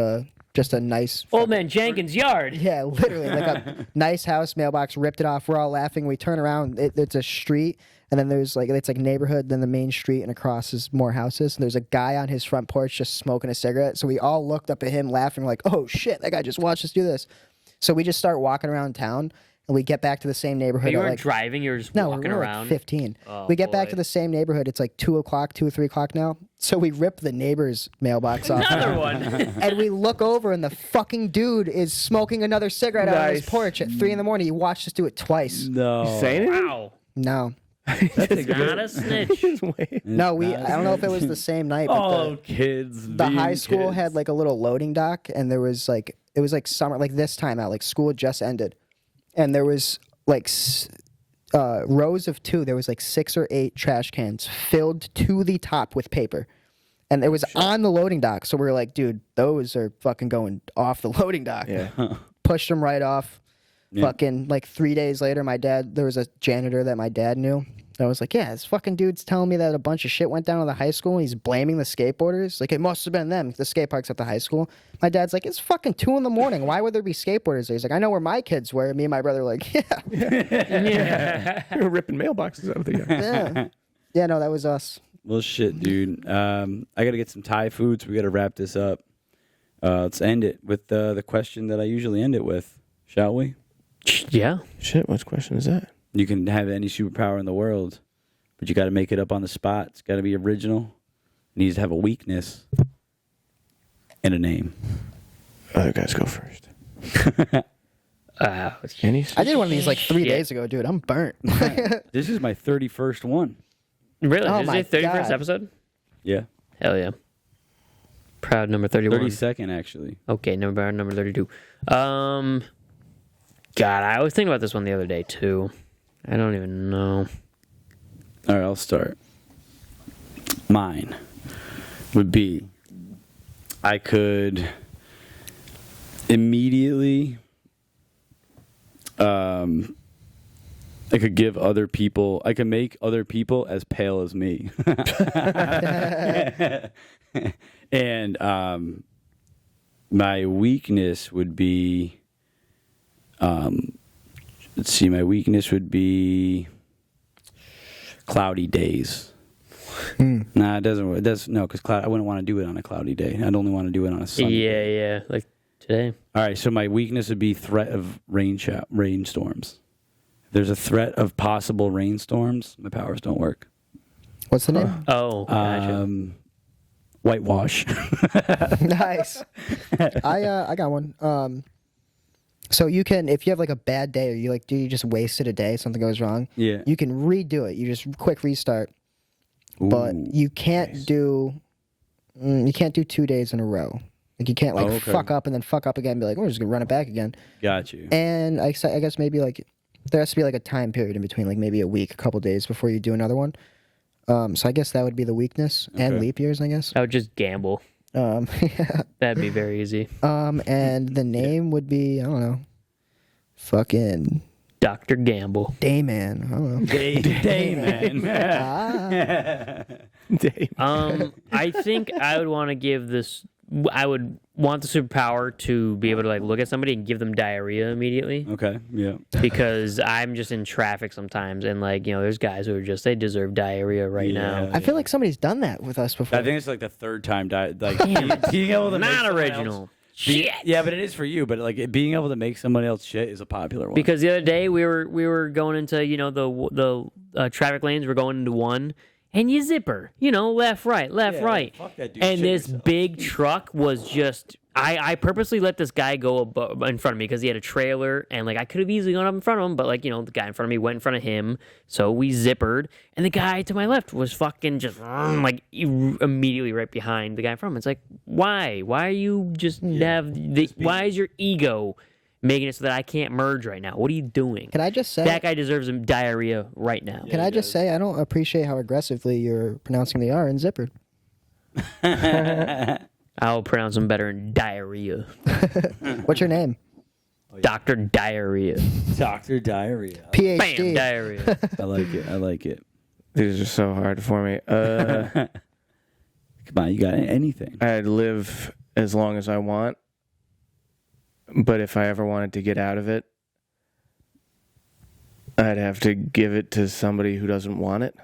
just a nice. Old man Jenkins' yard. Yeah, literally like a nice house mailbox. Ripped it off. We're all laughing. We turn around. It's a street, and then there's like it's like neighborhood. Then the main street, and across is more houses. And there's a guy on his front porch just smoking a cigarette. So we all looked up at him, laughing, like, "Oh shit, that guy just watched us do this." So we just start walking around town, and we get back to the same neighborhood. But you at, weren't like, driving, you were just no, walking we're around. like 15. Oh, we get back boy. to the same neighborhood. It's like 2 o'clock, 2 or 3 o'clock now. So we rip the neighbor's mailbox off. Another one. And we look over, and the fucking dude is smoking another cigarette out on his Nice. porch at 3 in the morning. He watched us do it twice. No. Saying it? Wow. No. That's not a snitch. No, I don't know if it was the same night, but Oh, kids. the high being school kids. had like a little loading dock, and there was like, it was like summer, like this time out, like school just ended. And there was like rows of 2. There was like 6 or 8 trash cans filled to the top with paper. And it was on the loading dock. So we were like, dude, those are fucking going off the loading dock. Yeah. Pushed them right off. Yeah. Fucking like 3 days later, there was a janitor that my dad knew. I was like, yeah, this fucking dude's telling me that a bunch of shit went down at the high school, and he's blaming the skateboarders. Like, it must have been them. The skate park's at the high school. My dad's like, it's fucking 2 in the morning. Why would there be skateboarders there? He's like, I know where my kids were. Me and my brother were like, yeah. Yeah. You were ripping mailboxes out of the yard. Yeah. Yeah, no, that was us. Well, shit, dude. I got to get some Thai food, so we got to wrap this up. Let's end it with the question that I usually end it with, shall we? Yeah. Shit, what question is that? You can have any superpower in the world, but you got to make it up on the spot. It's got to be original. It needs to have a weakness and a name. Other guys go first. Any? I did one of these like 3 Shit. days ago, dude. I'm burnt. This is my 31st one. Really? Oh This is my your 31st God. episode? Yeah. Hell yeah. Proud number 31. 32nd, actually. Okay, number 32. God, I was thinking about this one the other day, too. I don't even know. All right, I'll start. Mine would be I could immediately I could give other people, I could make other people as pale as me. And my weakness would be, let's see, my weakness would be cloudy days. Nah, it doesn't. It does no, because I wouldn't want to do it on a cloudy day. I'd only want to do it on a sunny. day. Yeah. Like today. All right, so my weakness would be threat of rainstorms. If there's a threat of possible rainstorms, my powers don't work. What's the name? Oh, gotcha. Whitewash. Nice. I got one. So you can, if you have like a bad day, or you just wasted a day, something goes wrong. Yeah. You can redo it. You just quick restart. But Ooh, you can't do 2 days in a row. Like you can't okay. fuck up and then fuck up again and be like, we're just gonna run it back again. got you. And I guess maybe like there has to be like a time period in between, like maybe a week, a couple days before you do another one. So I guess that would be the weakness and Okay. leap years, I guess. I would just gamble. Yeah. That'd be very easy. And the name would be, I don't know, fucking Dr. Gamble. Dayman. I don't know. Day man. I think I would want to give this. I would want the superpower to be able to like look at somebody and give them diarrhea immediately, Okay. Yeah. because I'm just in traffic sometimes, and like there's guys who are just they deserve diarrhea right now. Yeah. I feel like somebody's done that with us before. I think it's like the third time. Being able to make Not someone original. else- Shit. Yeah, but it is for you. But like being able to make somebody else shit is a popular one. Because the other day we were going into the traffic lanes. We're going into one, and you zipper, left, right, right. Fuck that dude. And Shit this yourself. big truck was just. I purposely let this guy go in front of me because he had a trailer, and like I could have easily gone up in front of him, but like the guy in front of me went in front of him, so we zippered, and the guy to my left was fucking just like immediately right behind the guy in front of him. It's like, why? Why are you just why is your ego making it so that I can't merge right now? What are you doing? Can I just say That guy deserves some diarrhea right now. Can I just say I don't appreciate how aggressively you're pronouncing the R in zippered. I'll pronounce him better in diarrhea. What's your name? Dr. Diarrhea. Dr. Diarrhea. PhD. Bam, diarrhea. I like it. These are so hard for me. Come on, you got anything? I'd live as long as I want, but if I ever wanted to get out of it, I'd have to give it to somebody who doesn't want it.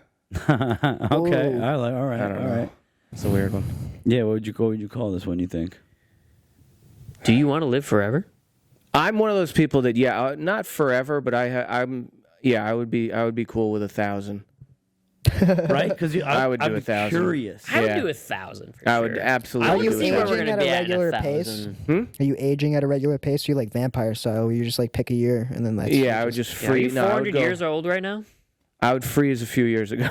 Okay, Ooh. all right. I don't know. Right. It's a weird one. Yeah, what would you call this one? You think? Do you want to live forever? I'm one of those people that not forever, but I would be cool with 1,000. Right? Because I would do 1,000. Curious. I would Yeah. do 1,000 for I sure. would absolutely I Are would you do see where we're 1,000. aging going to at a be at in regular 1,000. Are you aging at a regular pace? Or you like vampire style where you just like pick a year and then like Yeah, I would just Yeah, are you freeze. No, I would 400 go- years old right now? I would freeze a few years ago.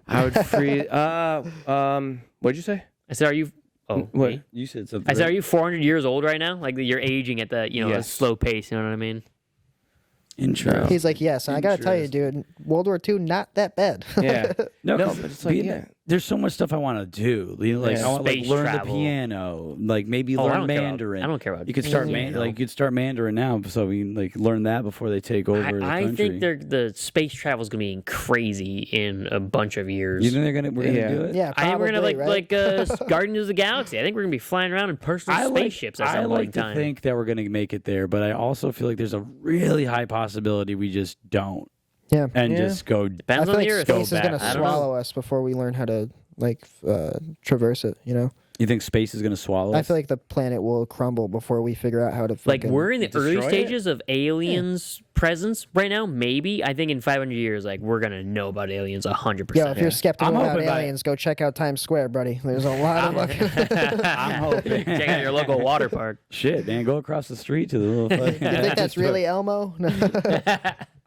I would freeze. What'd you say? I said, are you... Oh, What? me? You said something. I said, are you 400 years old right now? Like, you're aging at the, a Yes. slow pace, you know what I mean? Interesting. He's like, yes, and I gotta tell you, dude, World War II not that bad. Yeah. No, No, 'cause but it's like, being- yeah. there's so much stuff I want to do. Like Yeah. I want to Space learn travel. the piano, like maybe Oh, I learn don't care about- Mandarin. I don't care about You could start piano. you could start Mandarin now, so we can like learn that before they take over the I country. think the space travel is going to be crazy in a bunch of years. You think we're gonna Yeah. do it? Yeah, I think we're probably, gonna right? Guardians of the Galaxy. I think we're gonna be flying around in personal spaceships at I some like point in to time. think that we're gonna make it there, but I also feel like there's a really high possibility we just don't, Yeah. and Yeah. just go. I Depends feel on like the Earth. space is gonna I don't know. swallow us before we learn how to like traverse it. You think space is gonna swallow us? I feel like the planet will crumble before we figure out how to. Like fucking- we're in the early destroy stages of aliens' presence right now. Maybe I think in 500 years, like we're gonna know about aliens 100%. Yo, if you're skeptical I'm about hoping by- aliens, go check out Times Square, buddy. There's a lot of fucking. I'm hoping. Check out your local water park. Shit, man, go across the street to the little. You think that's really Elmo?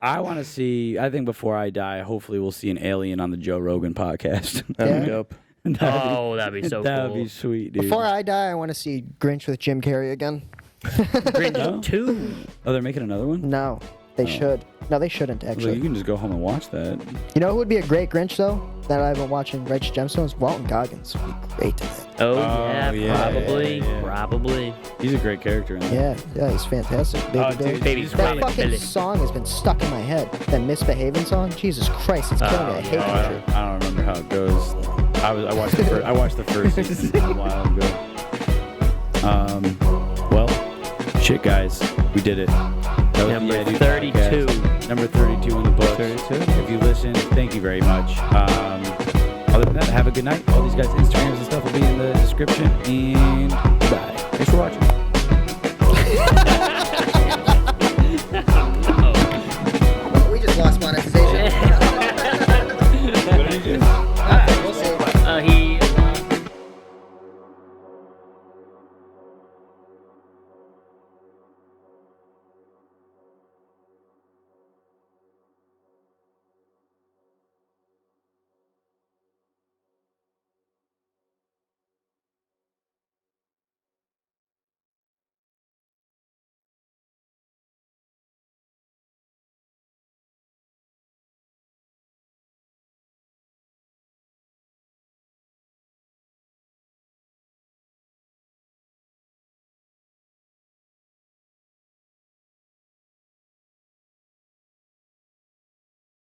I want to see. I think before I die, hopefully we'll see an alien on the Joe Rogan podcast. That'd Yeah. be dope. Oh, that'd be so That would cool. be sweet, dude. Before I die, I want to see Grinch with Jim Carrey again. Grinch 2. Oh, they're making another one. No, they should. No, they shouldn't Well, actually. you can just go home and watch that. You know who would be a great Grinch though? That I've been watching Righteous Gemstones. Walton Goggins would be great in that. Oh, yeah, probably, yeah. probably. He's a great character in that. Yeah, he's fantastic. Baby Oh, Billy. dude, Baby he's Billy. That fucking Billy. song has been stuck in my head. That Misbehaving song. Jesus Christ, it's killing me. I hate Oh, that shit. I don't remember how it goes. I watched the first season a while ago. Well, shit, guys, we did it. That was Number the Eddie 32. podcast. Number 32 in the books. 32. If you listen, thank you very much. Other than that, have a good night. All these guys' Instagrams and stuff will be in the description. And bye. Thanks for watching.